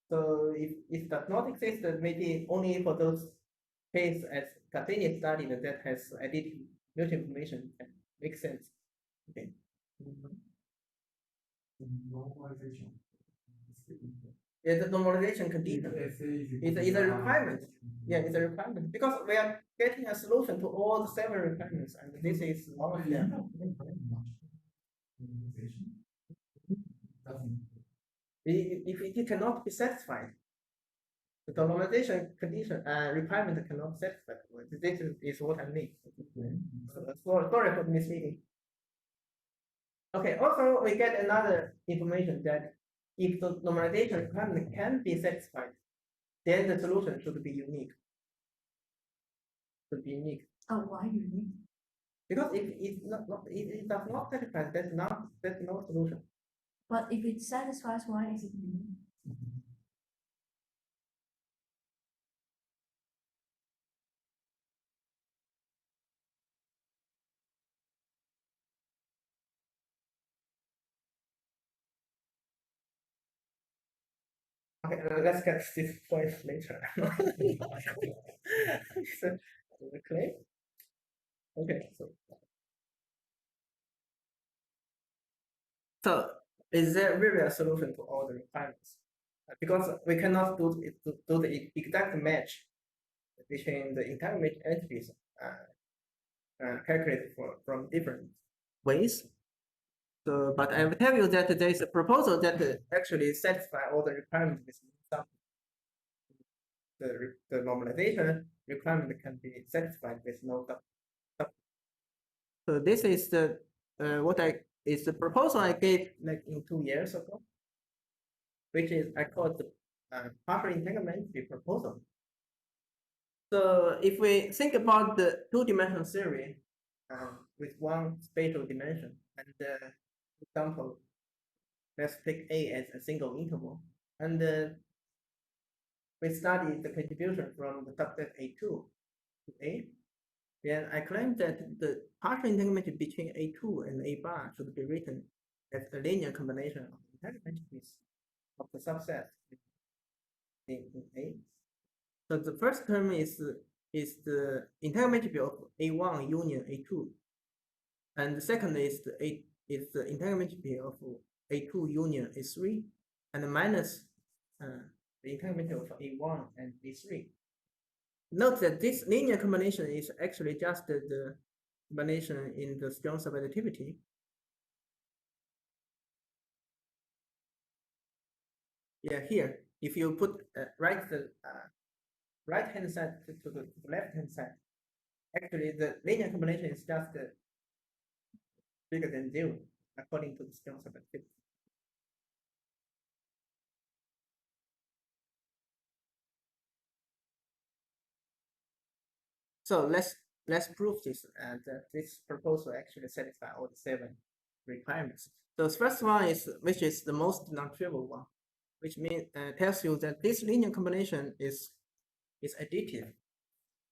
So if it does not exist, then maybe only for those cases as Cassini studied that has additive mutual information can make sense. Okay. Normalization. Yeah, the normalization condition is a requirement. Yeah, it's a requirement because we are getting a solution to all the 7 requirements, and this is one of them. If it cannot be satisfied, the normalization condition requirement cannot satisfy. This is what I mean. Sorry for the misleading. Okay. Also, we get another information that if the normalization requirement can be satisfied, then the solution should be unique. Oh, why unique? Because if it does not satisfy, that's no solution. But if it satisfies, why is it unique? Okay, let's get this point later. Okay. Okay. So is there really a solution to all the requirements? Because we cannot do the exact match between the entanglement entities calculated from different ways. So, but I will tell you that there is a proposal that actually satisfy all the requirements with some. The normalization requirement can be satisfied with no sub. So this is the is the proposal I gave like in 2 years ago, which is I called the partial entanglement proposal. So if we think about the 2-dimensional theory with one spatial dimension, and for example, let's take A as a single interval, and we study the contribution from the subset A2 to A, then I claim that the partial entanglement between A2 and A bar should be written as a linear combination of entanglement of the subset in A. So the first term is the entanglement of A1 union A2, and the second is the entanglement of A2 union A3, and minus the entanglement of A1 and A3. Note that this linear combination is actually just the combination in the strong subadditivity. Yeah, here, if you put write the right hand side to the left hand side, actually the linear combination is just bigger than 0 according to the strong subadditivity. So let's prove this, and this proposal actually satisfies all the 7 requirements. So the first one is, which is the most non-trivial one, which means tells you that this linear combination is additive.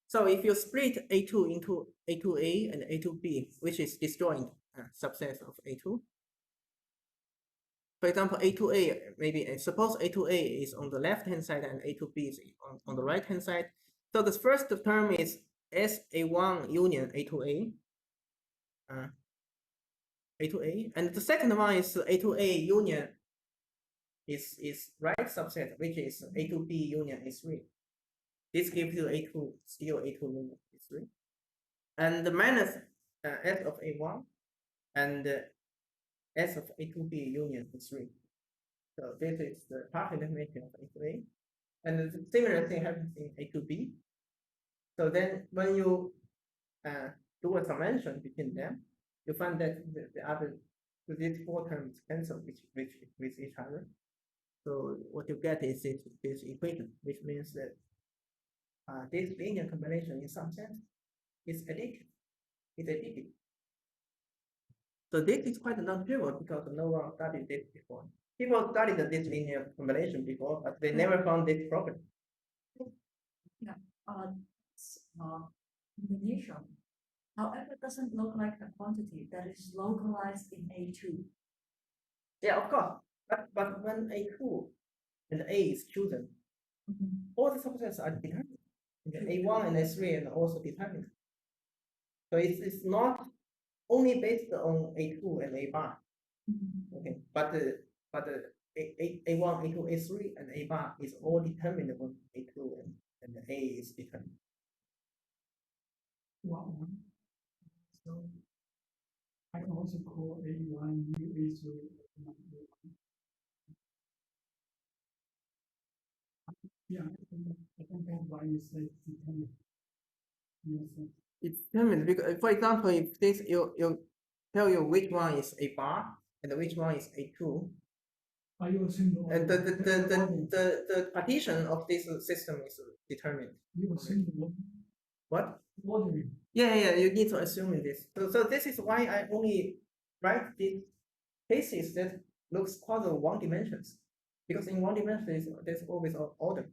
So if you split A2 into A2A and A2B, which is disjoint subset of A2. For example, A2A, maybe suppose A2A is on the left hand side and A2B is on the right hand side. So the first term is SA1 union A2A. A2A, and the second one is A2A union is right subset, which is A2B union A3. This gives you A2, still A2 union A3. And the minus S of A1 and S of A2B union A3. So this is the partial definition of A2A. And the similar thing happens in A2B. So then when you do a summation between them, you find that these four terms cancel with each other. So what you get is this equation, which means that this linear combination in some sense is additive. It's additive. So this is quite non-trivial because no one studied this before. People studied this linear combination before, but they never found this property. Yeah, combination. However, it doesn't look like a quantity that is localized in A2. Yeah, of course. But when A2 and A is chosen, all the subsets are determined. A1 and A3 and also determined. So it's not only based on A2 and A bar. Okay, but A1, A2, A3, and A bar is all determined on A2 and A is determined. Wow. So I can also call A1 U A3. Yeah, I think that's why you say determined. It's determined because, for example, if this you tell you which one is A bar and which one is A2, Are you assume the and order? the partition of this system is determined. You assume the order. What? Ordering. Yeah, you need to assume in this. So this is why I only write these cases that looks quasi one dimensions, because in one dimension there's always an order.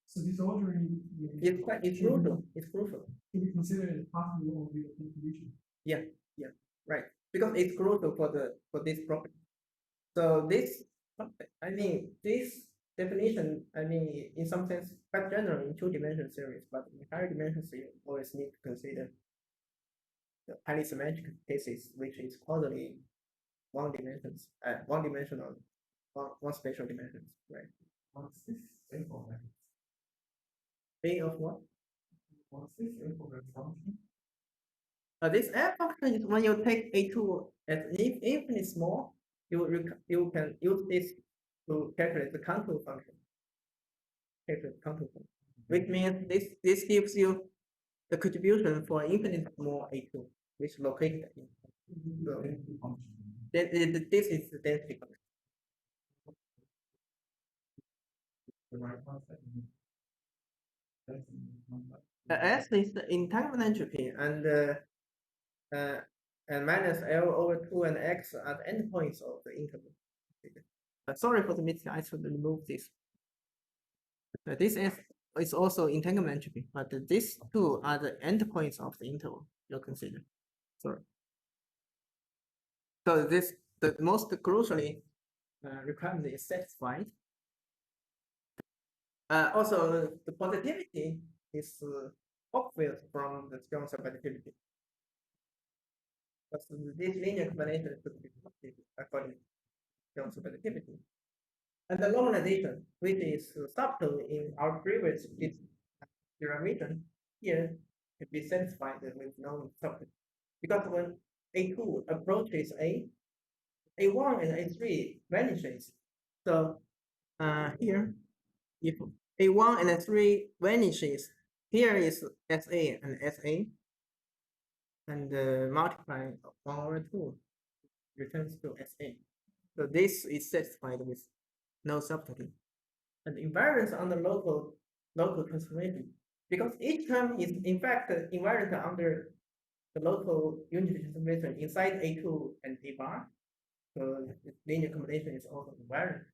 So this ordering It's crucial. It's crucial. to be considered as part of your definition. Yeah, right. Because it's crucial for this property. So this, I mean, this definition, I mean, in some sense, quite general in two-dimensional series, but in higher dimensions, you always need to consider the highly symmetric cases, which is causally one dimensional, one spatial dimensions, right? What's this A for that? A of what? What's this A for that function? This F function is when you take A2 as infinitely small, you can use this to calculate the contour function. Which means this gives you the contribution for infinite small A2, which is located in. So, this is the density function. S is the entanglement entropy, and minus L over 2 and X are the endpoints of the interval. Sorry for the mistake, I should remove this. This is also entanglement entropy, but these two are the endpoints of the interval you'll consider. Sorry. So the most crucially requirement is satisfied. Also, the positivity is obvious from the strong subadditivity. But this linear combination should be positive according to strong subadditivity. And the normalization, which is subtle in our previous derivation, here can be satisfied with no subtlety. Because when A2 approaches A1 and A3 vanishes. So here, if A1 and A3 vanishes, here is SA and SA, and multiply 1 over 2 returns to SA. So this is satisfied with no subtlety. And invariance under local transformation, because each term is in fact invariant under the local unity transformation inside A2 and A bar. So the linear combination is also invariant.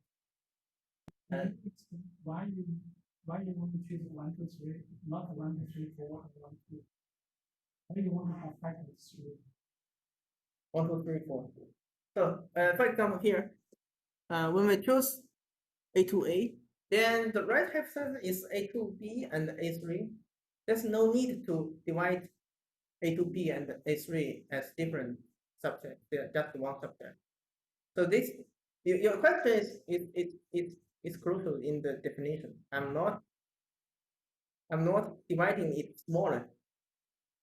And why you want to choose 1, 2, 3, not 1, 2, 3, 4, 1, 2? Why you want to have factors 3? 1, 2, 3, 4. So for example here, when we choose A2A, then the right hand side is A2B and A3. There's no need to divide A2B and A3 as different subsets. They're just one subset. So this, your question is crucial in the definition. I'm not dividing it smaller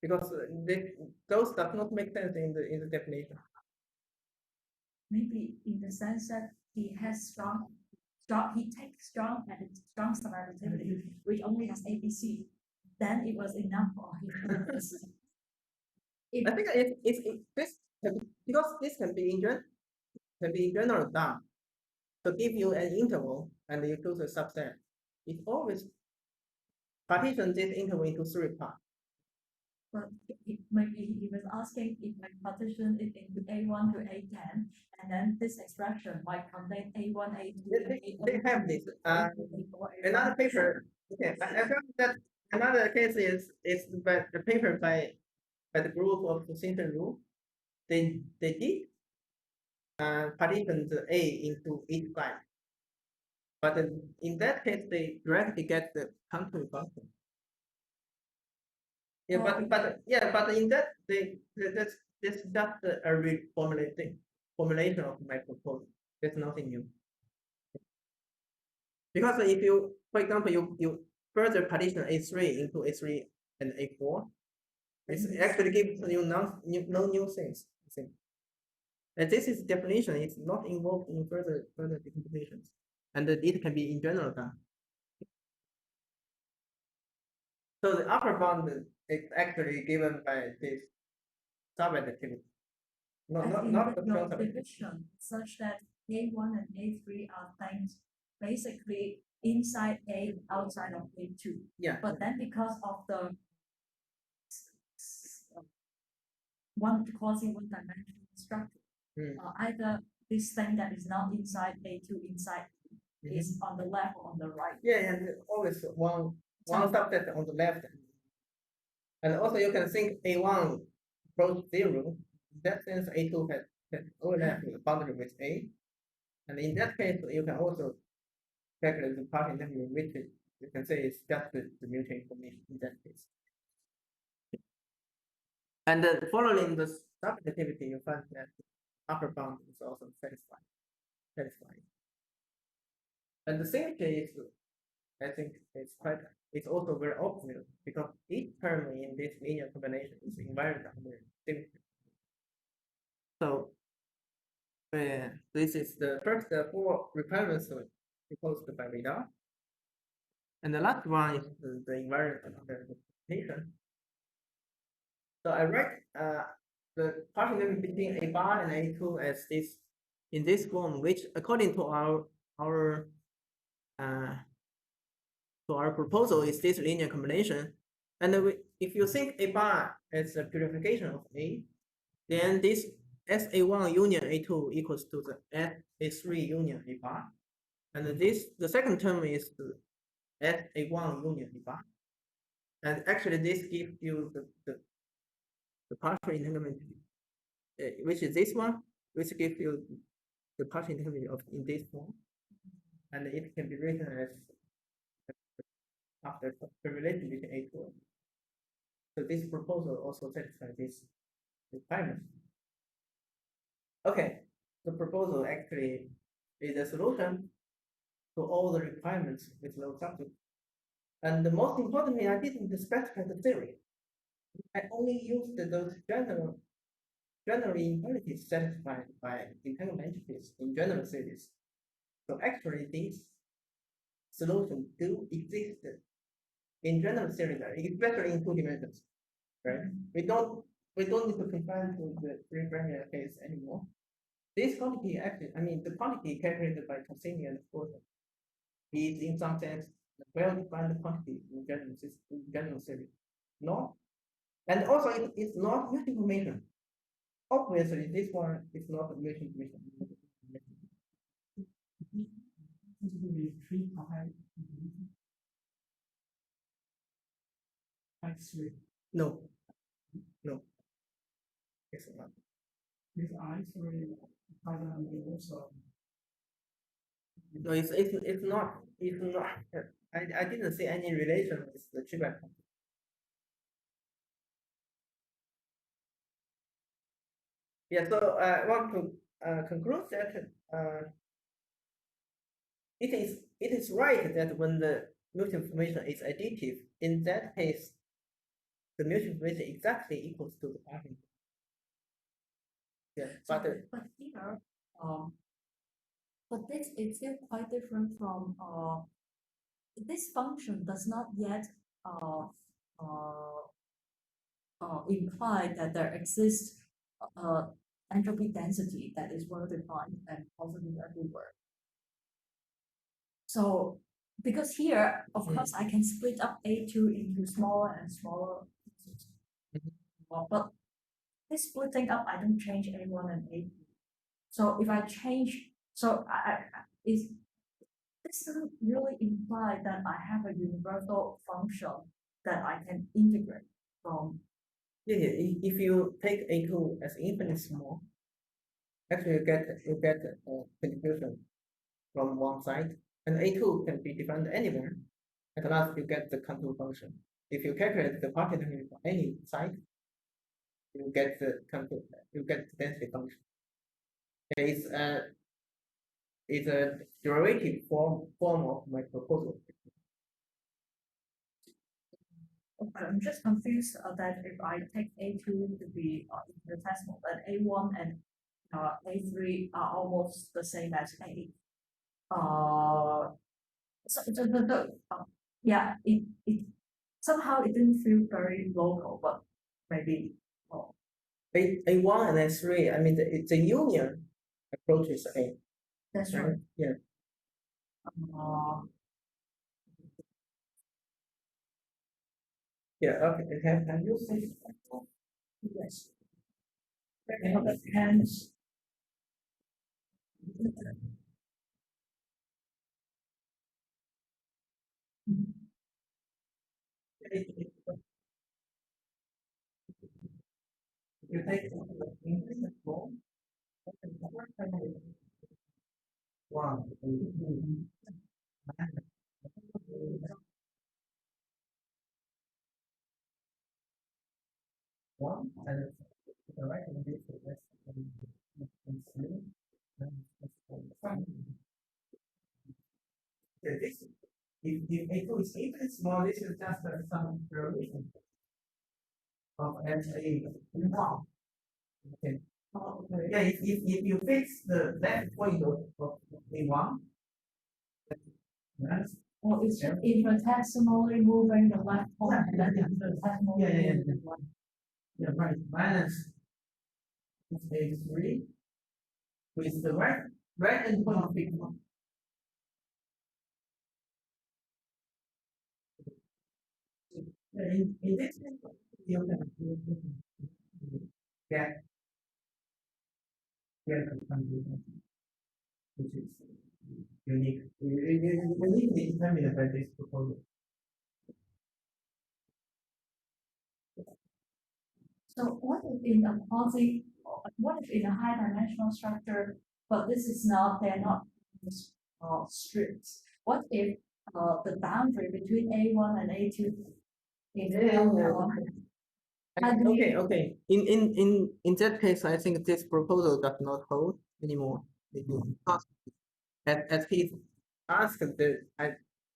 because those does not make sense in the definition. Maybe in the sense that he has he takes strong subadditivity, which only has ABC. Then it was enough for him. I think because this can be in general done to give you an interval and you choose a subset. It always partition this interval into 3 parts. But maybe he was asking if I partition it into A1 to A10, and then this expression might contain A1, A2, They have this. Another paper. Okay, I found that another case is by the paper by the group of Sinton Rule. They did partition the A into each line, but in that case they directly get the counting function. Yeah, but in that that's just a formulation of my proposal. There's nothing new. Because if you, for example, you further partition A3 into A3 and A4, it actually gives you no new things. And this is definition. It's not involved in further decompositions, and it can be in general done. So the upper bound is actually given by this subadditivity. Not the division such that A1 and A3 are things basically inside A, outside of A2. Yeah. But then because of the quasi-one-dimensional structure, either this thing that is not inside A2 inside is on the left or on the right. Yeah, and always one subset on the left. And also you can think A1 approach 0. In that sense, A2 has overlap the boundary with A. And in that case, you can also calculate the partial integral, which you can say is just the mutual information in that case. And following the subadditivity, you find that upper bound is also satisfying. And the symmetry is, I think, it's also very obvious because each term in this linear combination is invariant under symmetry. So this is the first 4 requirements proposed by Vidal. And the last one is the invariant under representation. So I write the partial limit between A bar and A2 as this in this form, which according to our proposal is this linear combination. And if you think A bar as a purification of A, then this SA1 union A2 equals to the SA3 union A bar. And the second term is the SA1 union A bar. And actually this gives you the partial entanglement, which is this one, which gives you the partial entanglement in this form. And it can be written as after the relation between A2. So this proposal also satisfies this requirement. Okay, the proposal actually is a solution to all the requirements with no subject. And the most importantly, I didn't specify the theory. I only used those general inequalities satisfied by entanglement entities in general series. So actually, these solutions do exist in general series, especially in 2 dimensions. Right? We don't need to confine to the 3 granular case anymore. This quantity actually, I mean, the quantity calculated by Cassini and Fudan is in some sense a well-defined quantity in general series. No, and also it's not mutual information. Obviously, this one is not a mutual information. No. It's not. This I3 also. No, it's not. I didn't see any relation with the Chibak. Yeah, so I want to conclude that it is right that when the mutual information is additive, in that case, the mutual information exactly equals to the partial. Yeah, but here, but this is still quite different from this function does not yet imply that there exists entropy density that is well defined and positive everywhere. So because here, of course, I can split up A2 into smaller and smaller pieces. But this splitting up, I don't change A1 and A2. So if I change, so this doesn't really imply that I have a universal function that I can integrate from. Yeah, if you take A2 as infinitely small, actually you get a contribution from one side, and A2 can be defined anywhere. At last, you get the contour function. If you calculate the partial derivative for any side, you get the contour, you get the density function. It's a derivative form of my proposal. I'm just confused that if I take A2 to be infinitesimal, then A1 and A3 are almost the same as A. Yeah, it somehow it didn't feel very local, but maybe. A1 and A3, I mean, the union approaches A. That's right. Yeah. Yeah, okay, can you say? Yes. Hence. You take the form. One. One and the right and this is less than three. This if A2 is infinitely small, this is just some relation of SA1. Okay. Okay. Yeah, if you fix the left point of A1, that's Well, it's just infinitesimally moving the left point and then infinitesimally Yeah. moving the right. Yeah, right. Minus A3 with the right and point of big one. In this case, you can get a contribution, which is unique. Uniquely determined by this proposal. So what if in a what if in a high dimensional structure, but this is not, they're not strips. What if the boundary between A1 and A2 is Okay. In that case, I think this proposal does not hold anymore. Because as he asked,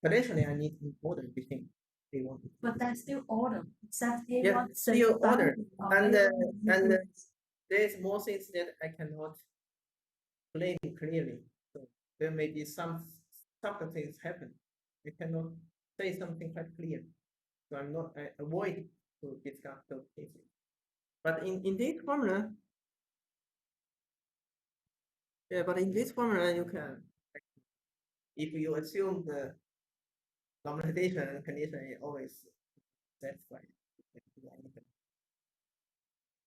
potentially I need to order between A1. But that's still order, except A1. Yeah, still order, and there's more things that I cannot claim clearly. So there may be some things happen. I cannot say something quite clear. So I avoid to discuss those cases. But in this formula, you can, if you assume the normalization condition is always satisfied,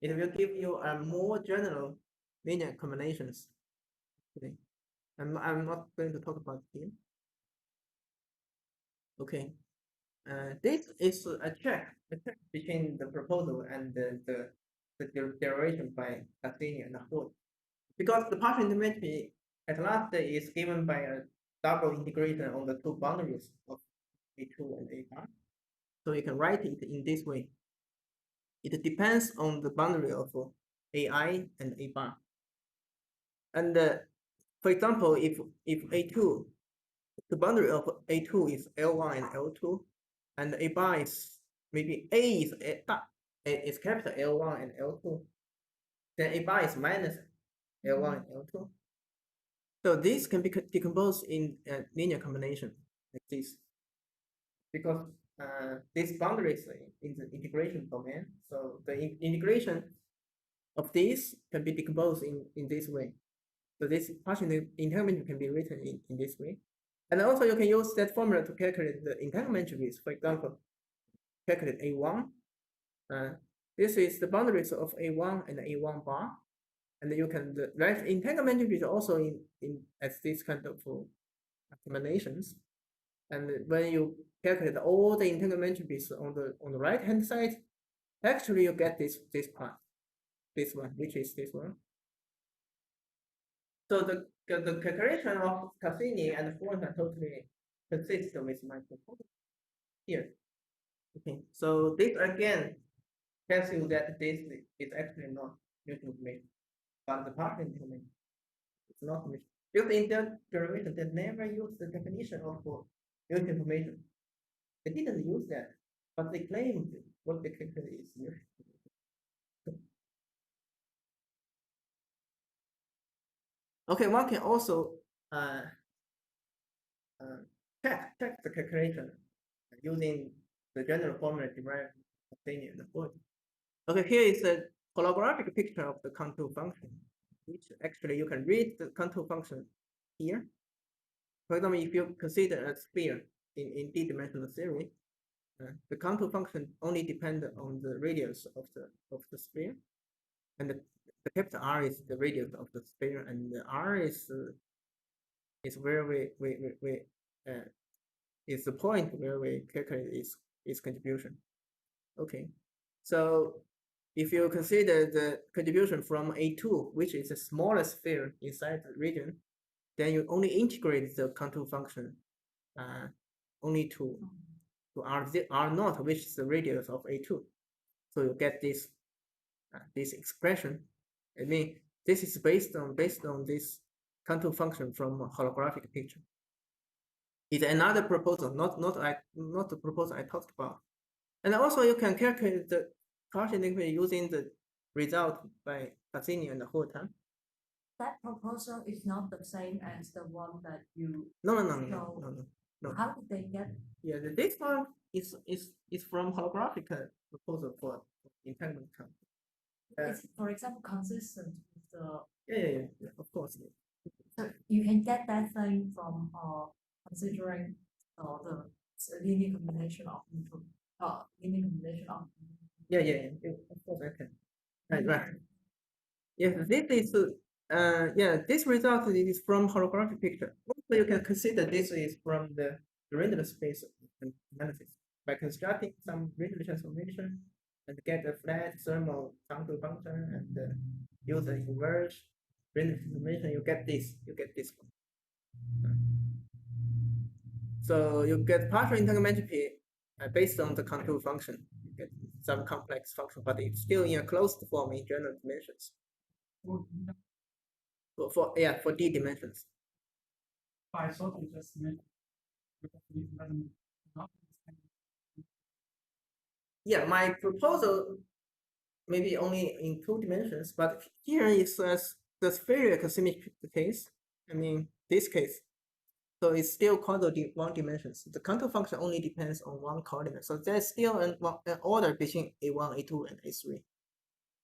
it will give you a more general linear combinations. Okay. I'm not going to talk about it here. Okay. This is a check between the proposal and the derivation by Cassini and Hood. Because the partial intermediate at last is given by a double integration on the two boundaries of A2 and A bar. So you can write it in this way. It depends on the boundary of AI and A bar. And for example, if A2, the boundary of A2 is L1 and L2, and A bar is maybe A is capital L1 and L2, then A bar is minus L1 and L2. So this can be decomposed in a linear combination like this, because this boundary is in the integration domain. So the integration of these can be decomposed in this way. So this partial entanglement can be written in this way. And also you can use that formula to calculate the entanglement width. For example, calculate A1. This is the boundaries of A1 and A1 bar. And you can write entanglement width also in as this kind of combinations. And when you calculate all the entanglement width on the right hand side, actually you get this part, this one, which is this one. So the calculation of Cassini and Fudan are totally consistent with my proposal here. Okay, so this again tells you that this is actually not Newton's mate, but the partial entanglement. It's not mate. Because in the derivation, they never use the definition of Newton information. They didn't use that, but they claimed what the calculate is here. Okay, one can also check the calculation using the general formula derived from Cassini and Fudan. Okay, here is a holographic picture of the contour function, which actually you can read the contour function here. For example, if you consider a sphere in d-dimensional theory, the contour function only depends on the radius of the sphere, and the capital R is the radius of the sphere, and the R is where we is the point where we calculate its contribution. Okay, so if you consider the contribution from A2, which is the smallest sphere inside the region, then you only integrate the contour function only to R0, which is the radius of A2. So you get this expression. I mean, this is based on this contour function from a holographic picture. It's another proposal, not the proposal I talked about. And also you can calculate the partial entanglement using the result by Cassini and Fudan. That proposal is not the same as the one that you. No. How did they get? Yeah, this one is from holographic proposal for entanglement. It's, for example, consistent with the. Yeah, of course. So you can get that thing from considering the linear combination of linear combination of. Yeah, of course I can. Right. Yes, this is this result is from holographic picture. Also, you can consider this is from the rendered space analysis by constructing some rendered transformation and get a flat thermal contour function and use an inverse rendered transformation. You get this one. So you get partial entanglement based on the contour function. You get some complex function, but it's still in a closed form in general dimensions. For d dimensions. I thought you just meant. Yeah, my proposal maybe only in 2 dimensions, but here it says the spherical symmetry case. I mean this case. So it's still contour 1 dimensions. The contour function only depends on 1 coordinate. So there's still an order between A1, A2, and A3.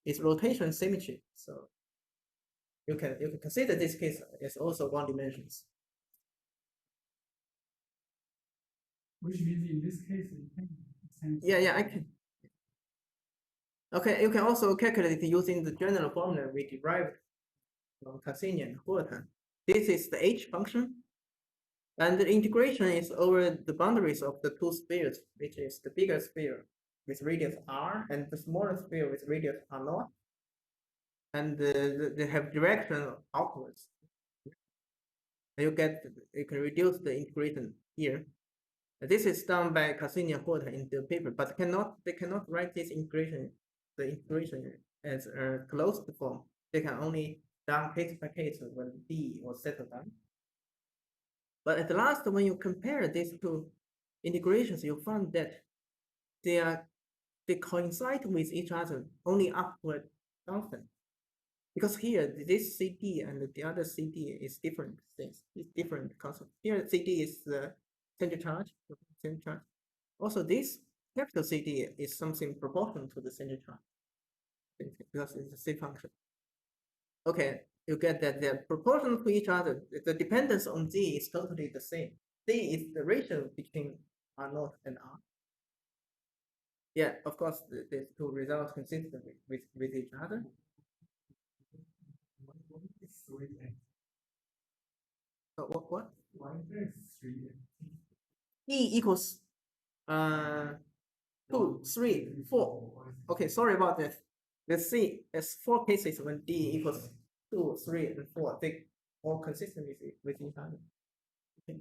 It's rotation symmetry. So you can consider this case as also 1 dimensions. Which means in this case, you can. Yeah, I can. Okay, you can also calculate it using the general formula we derived from Cassini and Fudan. This is the H function, and the integration is over the boundaries of the 2 spheres, which is the bigger sphere with radius r and the smaller sphere with radius r0, and they have direction outwards. You can reduce the integration here. This is done by Cassini and Fudan in the paper, but they cannot write this integration as a closed form. They can only done case by case when D was settled down. But at last, when you compare these 2 integrations, you find that they coincide with each other only upward constant. Because here this CD and the other CD is different things. It's different concept. Here CD is the center charge. Also, this capital CD is something proportional to the center charge. because it's a C function. Okay, you get that they're proportional to each other. The dependence on Z is totally the same. Z is the ratio between R0 and R. Yeah, of course, these two results consistent with each other. What? E equals 2, 3, 4. Okay, sorry about that. Let's see, there's 4 cases when D equals 2, 3, and 4. They all consistent with each other. Okay.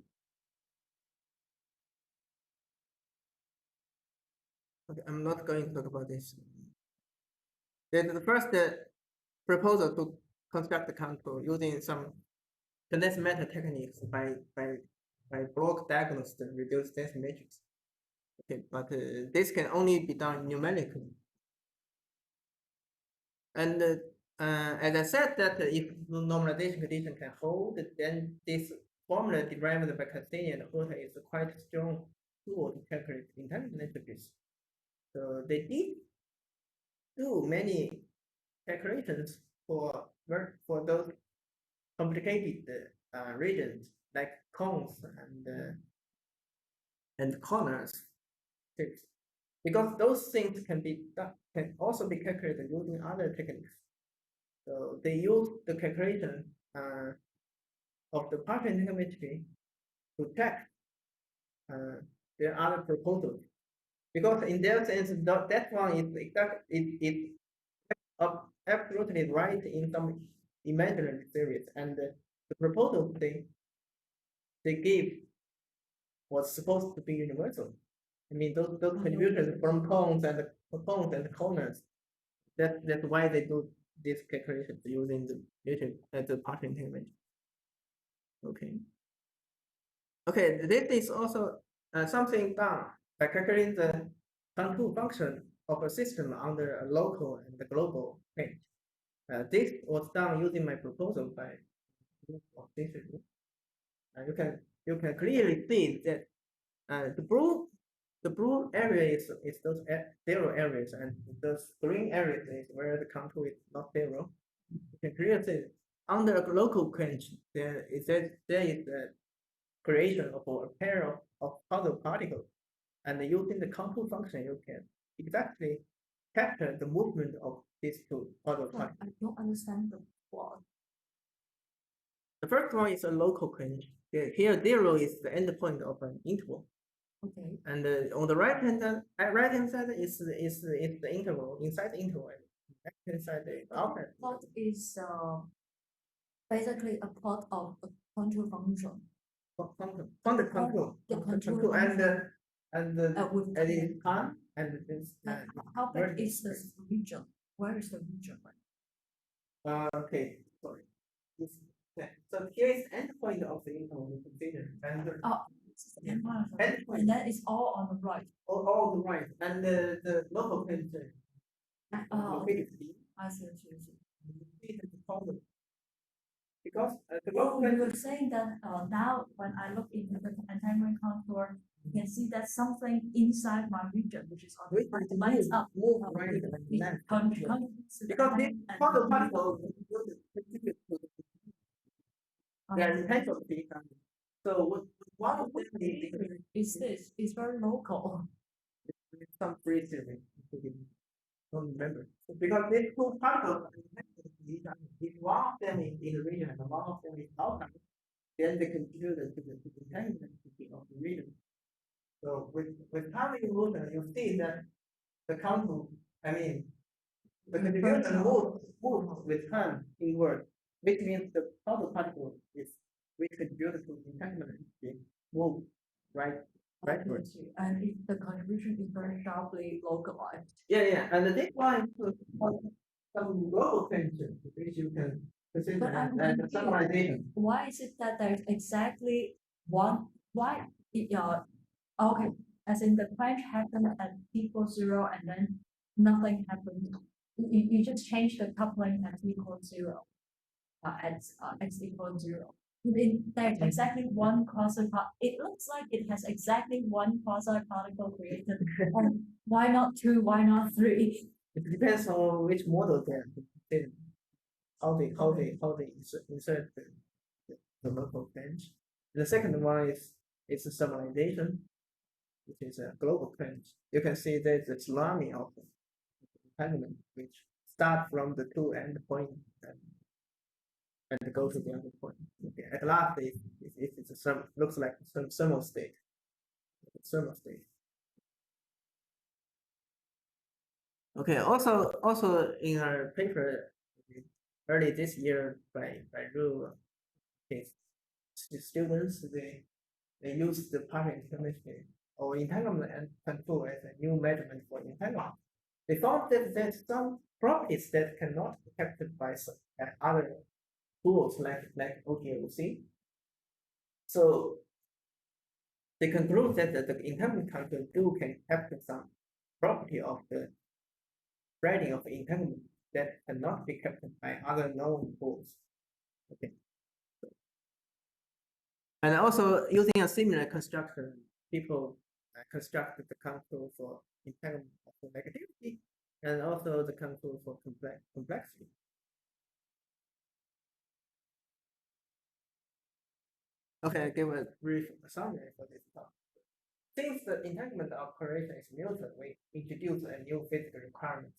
Okay, I'm not going to talk about this. Then the first proposal to construct the contour using some condensed matter techniques by block diagonals to reduce density matrix. Okay, but this can only be done numerically. And as I said, that if normalization condition can hold, then this formula derived by Castagne and Hota is a quite strong tool to calculate entanglement entropy. So they did do many calculations for those complicated regions like cones and corners, because those things can also be calculated using other techniques. So they use the calculation of the partial entanglement to check their other proposals, because in their sense that one is exactly absolutely right in some imaginary series, and the proposal they gave was supposed to be universal. I mean, those contributions from cones and corners. That's why they do these calculations using the partial entanglement. Okay. Okay, this is also something done by calculating the contour function of a system under a local and a global range. This was done using my proposal by you can clearly see that the blue area is those zero areas, and those green areas is where the contour is not zero. You can clearly see under a local range there is a creation of a pair of puzzle particles, and using the contour function you can exactly capture the movement of these two puzzle particles. I don't understand the plot. The first one is a local range. Here 0 is the endpoint of an interval. Okay. And on the right hand side is the interval, inside the interval. Left hand side the outside. Plot is basically a plot of a contour function. From the contour. The contour And with the time and this. how big is this region? Where is the region? Okay, sorry. So here is the endpoint of the interval we consider, and And that is all on the right. all on the right, and the local center. I see. Because the Oh, local you center. were saying that now when I look into the entanglement contour, you can see that something inside my region, which is on the right, lines up. Move right and left. Because this quantum particle contribute to their entropy. So one of them is this is very local. some free theory. Don't remember. Because these two particles, if one of them is in the region and one of them is outside, then they contribute to the entanglement of the region. So with time evolution, you see that the contour, the contribution moves with time inward, which means the total particle is which contributes to the entanglement move rightwards. And if the contribution is very sharply localized. Yeah, and this one is some global tension, which you can consider But I'm as a confused. summarization. Why is it that there's exactly one? Why? Okay, as in the crash happened at equals 0 and then nothing happened. You just change the coupling at equals 0. At x equals 0. There's exactly one quasi particle. It looks like it has exactly one quasi particle created. And why not 2? Why not 3? It depends on which model they how they insert the local clench. The second one is the summarization, which is a global clench. You can see there's a tsunami of entanglement which start from the two end point and go to the other point. Okay. At last, it's a looks like some thermal state. Thermal state. Okay. Also in our paper early this year by Ru, his students they use the partial chemistry or entanglement and control as a new measurement for entanglement. They found that there's some properties that cannot be captured by other tools like OTOC. So they conclude that the entanglement control tool can capture some property of the spreading of entanglement that cannot be captured by other known tools. Okay. And also using a similar construction, people constructed the control for entanglement of negativity and also the control for complexity. Okay, I give a brief summary for this talk. Since the entanglement operation is neutral, we introduce a new physical requirement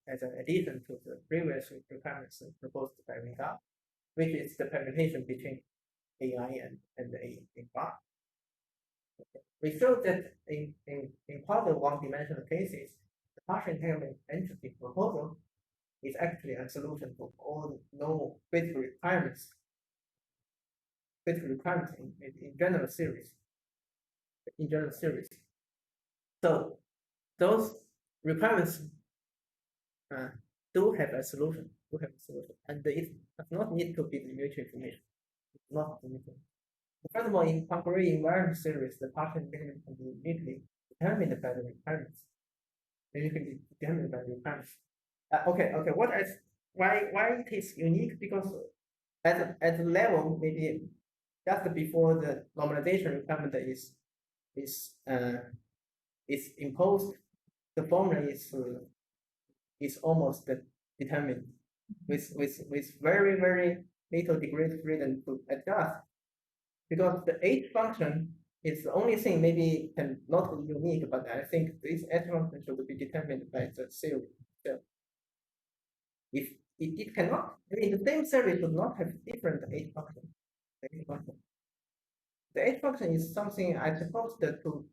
as an addition to the previous requirements proposed by Vidal, which is the permutation between AI and A bar. We showed that in partial one-dimensional cases, the partial entanglement entropy proposal is actually a solution to all known physical requirements in general series. So those requirements do have a solution, and it does not need to be the mutual information. It's not the mutual. Furthermore, in concurrent invariant series, the partial entanglement can be uniquely determined by the requirements. Okay. Why it is unique? Because at the level maybe just before the normalization requirement is imposed, the formula is almost determined with very little degree of freedom to adjust, because the H function is the only thing maybe can not be unique, but I think this H function should be determined by the theory. So if it cannot, I mean, the same theory should not have different H function. The H function is something I supposed to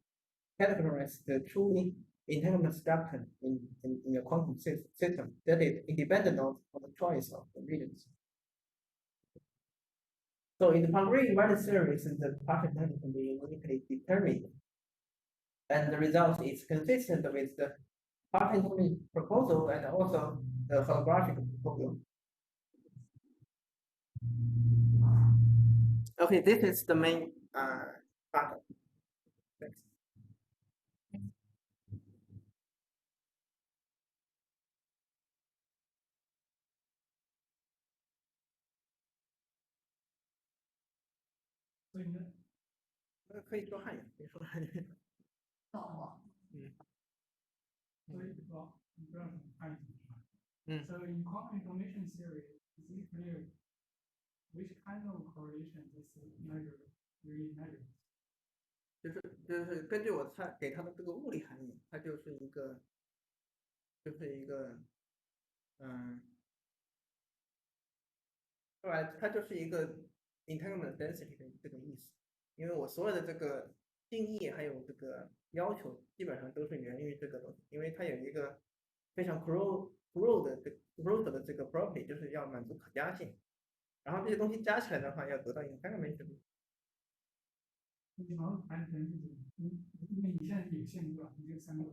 categorize the truly entanglement structure in a quantum system that is independent of the choice of the regions. So in the concurrent invariant series, the partial entanglement can be uniquely determined, and the result is consistent with the partial entanglement proposal and also the holographic proposal. Okay, this is the main part. Thanks. 所以呢，可以说汉语，可以说汉语。所以说你不要怎么翻译怎么说。So Mm. in quantum information theory, is it clear which kind of correlation this measure really measures? 就是根据我给它的这个物理含义，它就是一个对吧？它就是一个 entanglement density 的这个意思。因为我所有的这个定义还有这个要求，基本上都是源于这个东西，因为它有一个非常 crude 的这个 property， 就是要满足可加性。然后这些东西加起来的话，要得到 entanglement。你好像谈成就是因为你现在有限对吧？你这三个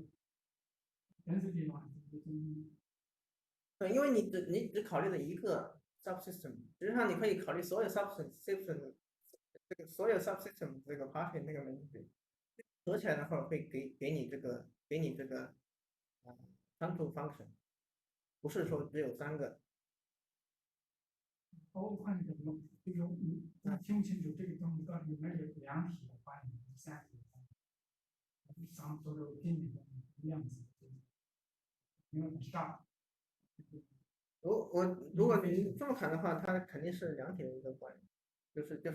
density 的话，对，因为你只考虑了一个 subsystem， 实际上你可以考虑所有 subsystem 这个所有 subsystem 这个 partial 那个 entanglement 合起来的话，会给你这个control function， 不是说只有3个。我换一个问题，就是你清不清楚这个东西到底measure量体的话，你是3体的，上所有经典的样子。因为很上。如果你这么看的话，它肯定是两体的一个关联，就是这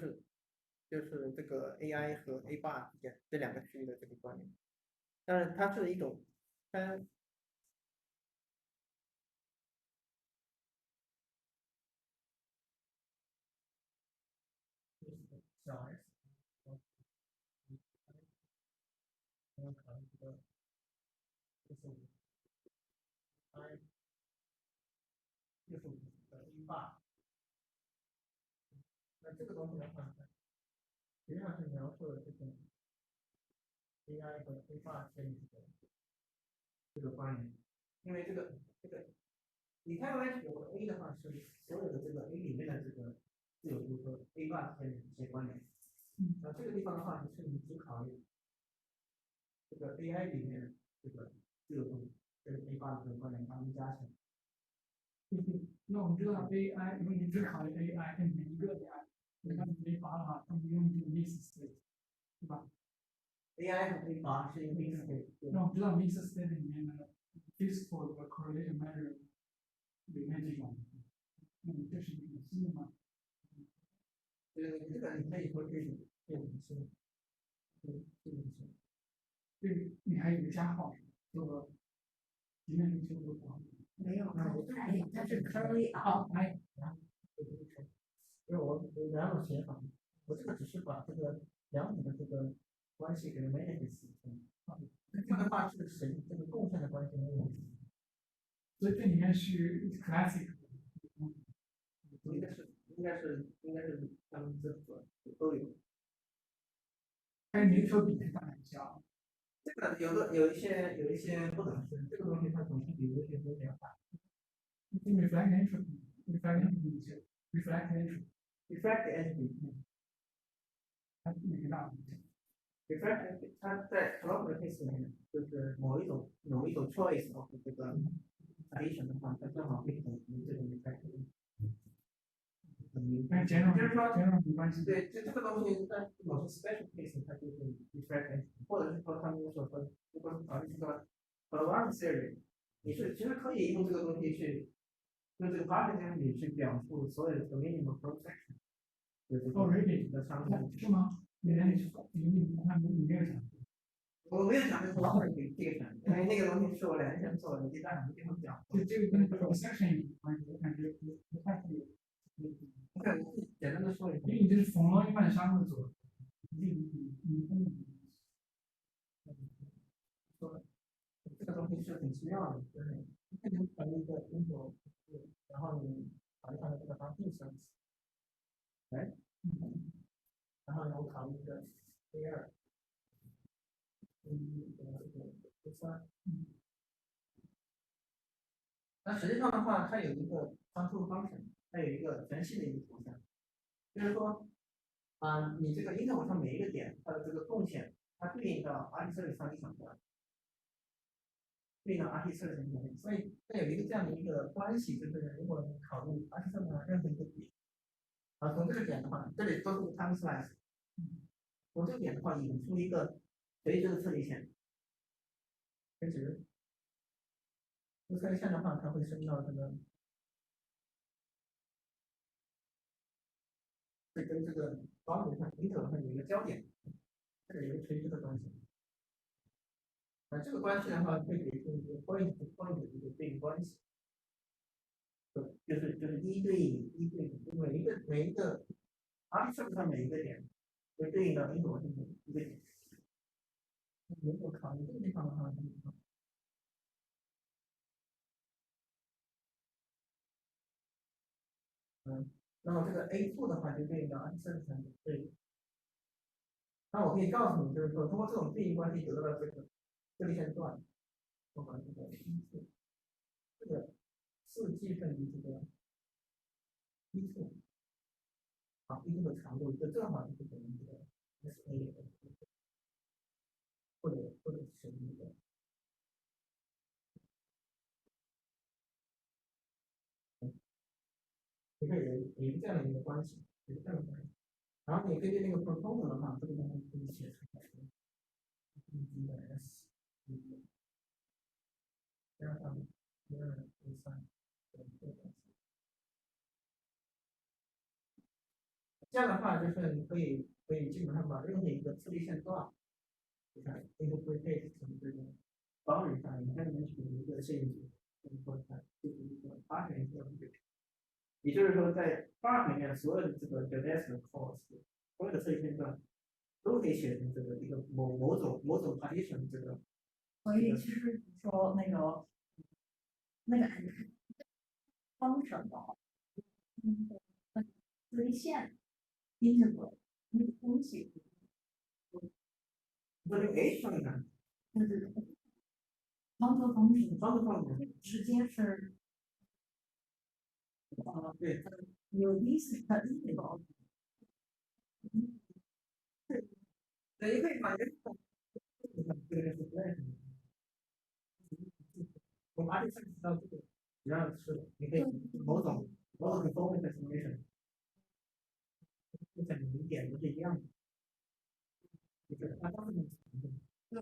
个 AI 和 A 霸之间这两个区域的这个关联，但是它是一种它。小 S，我考虑这个就是I 65的 A 霸，那这个东西的话，实际上是描述了这种 AI 和 A 霸之间的这个关联，因为这个entanglement 有个 A 的话是所有的这个 A 里面的这个自由度和 A 霸之间的一些关联。那这个地方的话，是你只考虑这个 AI 里面这个自由度跟 A 霸的这个关联，把它们加起来。那我们知道 AI，如果你只考虑 AI 跟每一个点，你看没法的话，它不用这个 mix state，对吧 AI 和 A 霸是一个 mix state。那我们知道 mix state 里面的 physical 的 correlation measure 里面这种，那你这是一个新的吗？这个你可以说这种是对，你还有一个加号，这个里面就有没有，它是 curly up。哎，因为我有两种写法，我这个只是把这个两种的这个关系给 manifest 这样的话是谁这个贡献的关系没有？所以这里面是 classic，应该是他们这个都有。还有没说比例大很小。这个有一些不等式，这个东西它总是比有些有点大。reflect entropy，reflect refract entropy，它每个大。refract entropy，它在 Prof 的 case 里面，就是某一种 choice of 这个 addition 的话，它正好会等于这个 refract entropy。但是就是说没关系。对，这个东西在某些 special case 它就是 refract entropy，或者是说他们所说，如果是考虑这个 Prof theory，你是其实可以用这个东西去用这个 partial entropy 去表述所有的 minimum protection。哦 ，really 的商品是吗？你没有讲，我没有讲这个老本给这个讲，因为那个东西是我2年前做的，你在很多地方讲。这个跟 prosection 有关系，我感觉不太会有。对，简单的说一下，因为你这是缝了一半纱的做，这个东西是很奇妙的，就是你考虑一个因果，然后你考虑它的这个当地生词，哎，然后我考虑一个 A2，A3，那实际上的话，它有一个当初方程，它有一个全息的一个图像，就是说，你这个 interval 上每一个点它的这个贡献，它对应到 arbitrary 上一小段。对应到 RT 测试里面，所以它有一个这样的一个关系，就是如果你考虑 RT 测上任何一个点，从这个点的话，这里都是 time slice，从这个点的话引出一个垂直的测力线，垂直，这测力线的话，它会升到这个，会跟这个高点上interval上有一个交点，这里有一个垂直的关系。这个关系的话，会给出一个 point to point 的一个对应关系，就是一对应，每一个 RT 上每一个点会对应到因果性的一个点。如果考虑这个地方的话，那么这个 A2 的话就对应到 RT 上的对。那我可以告诉你，就是说通过这种对应关系得到了这个测力线段。我把这个这个4计分于这个1处，好，1处的长度就正好就是等于这个 SA 或者是那个，你可以有这样的一个关系，有这样的关系，然后你根据那个 proposal 的话，这个东西可以写出来，E 的 S，加上这样的话，就是你可以基本上把任何一个次立线段，你看 interpolate 成这个 boundary 上，你看里面取一个线组，或者看就是一个八元素。也就是说，在 Prof 里面所有的这个 geodesic course， 所有的次立线段都可以写成这个一个某种 partition 这个。所以其实说那个方程的话，丝线 integral 那个东西，不是 H 上面就是方程方程方程方程，直接是对，有意思的那个。对，你可以把这个这个是不赖的。我们 partition 知道这个，主要是你可以某种 conformal estimation， 就像你点都是一样的。就是它都是这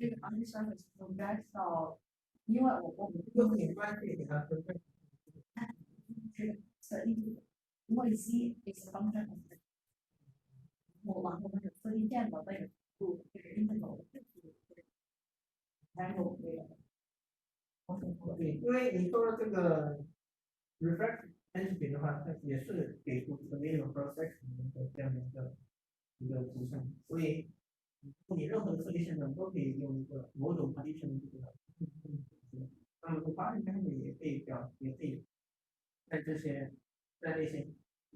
个 partition 应该到，因为我就是你关系给它分配。是因为 c is function of 我往后面有次立线的那个路就是 integral， 还有那个。对，因为你说这个 refraction entropy 的话，它也是给出这个 minimum cross section 的这样的一个图像，所以你任何的次立线段都可以用一个某种 partition 这个。那么发现它也可以也可以在那些，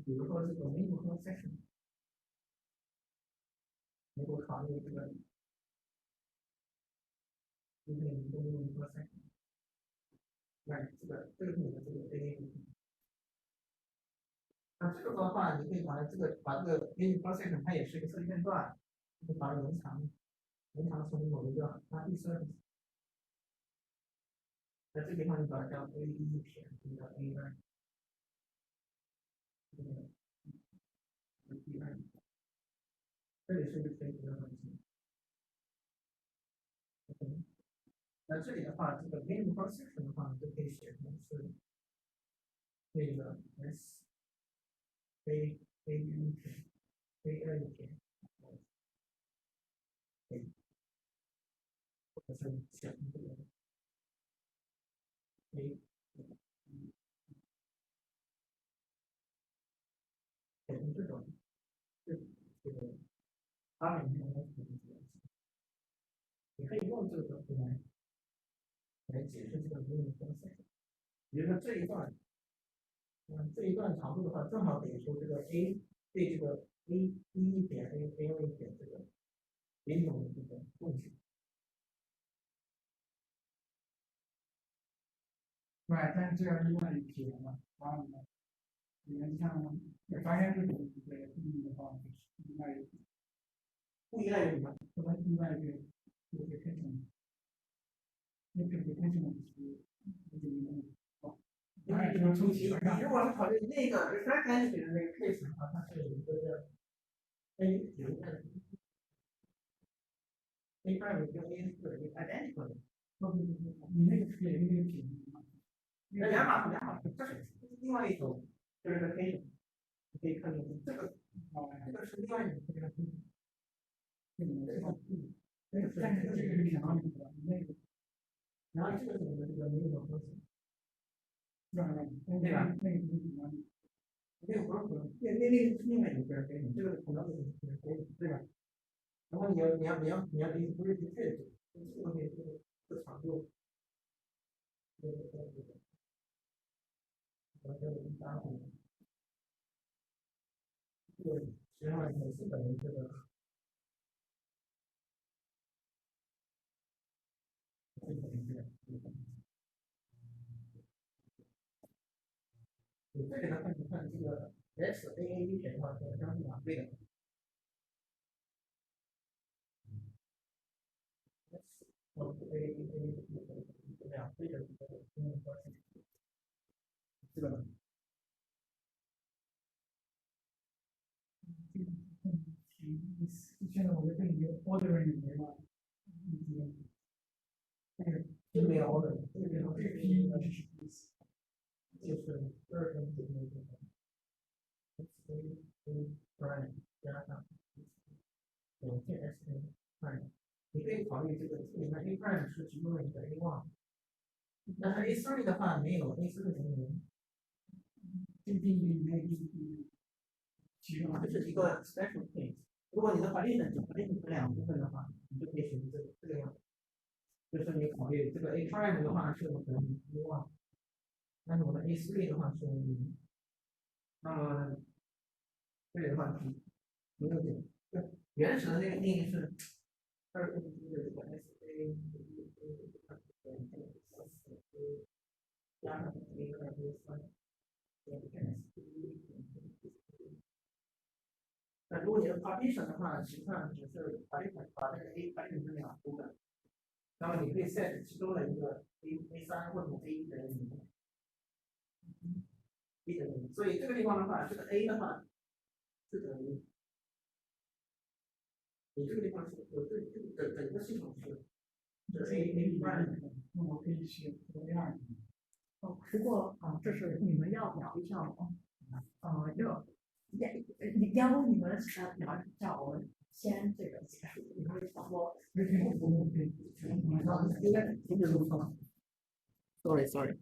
比如说这个 minimum cross section， 如果考虑这个，就是你的 minimum cross section。那这个是你的这个 A， 那这个的话，你可以把这个 minimum cross section 它也是一个次立线段，就把它延长从某一个第三，在这个地方你把它叫 A1撇，这个 A2， 这个 B2， 这里是不是可以得到关系？那这里的话，这个 minimum cross section 的话，就可以写成是那个 S A 1撇 A2撇，或者是写成这个 A， 写成这种这个它里面的你可以用这个来解释这个 minimum cross section。比如说这一段。这一段长度的话，正好给出这个 A 对这个 A1点 A2点这个零种的这个共性。对，但是这样另外一撇嘛，然后你们像发现这种的定义的话，就是另外一不依赖于什么？另外一个就是变成那个变成是你如果是考虑那个 refract entropy 的那个 case 的话，它是有一个叫 A 有一个 A2跟 A4是 identical 的。你那个是那个撇，两码事，这是另外一种 verification， 你可以看到这个是另外一种 verification。但是这个是两个那个，然后这个是你的这个没有关系。对吧？没有不是，那是另外一个 verification， 这个同样的 verification， 对吧？然后你要不是去确定这个东西这个长度，对，实际上也是等于这个。你这里的话，你看这个 S A1撇的话，是将近2倍的。我A 2倍的这个这个。现在我就对你 ordering 没了，没有的，这个这 P 呢是意思，就是二分之那个 x prime 加上有这 x prime，你可以考虑这个里面 a prime 是只有你的 a one，但是 a three 的话没有 a three 等于零，这个定义里面其实这是一个 special case。如果你的反例等分两部分的话，你就可以选择这个样子。就是你考虑这个 a prime 的话是我的 a one，但是我的 a three 的话是零，那么这里的话是没有点，对，原始的那个定义是二分之这个 s a 加上 a 二 a 三。那如果你的 partition 的话，实际上只是把这个 a 排成这两部分，那么你可以 set 其中的一个 a 三或者 a 一等于零，1等于0，所以这个地方的话，这个 a 的话是等于，你这个地方是有整个系统是，这 a 那我可以写 a 二。不过这是你们要聊一下吗？要不你们聊一下，我们先这个结束，你们想说sorry。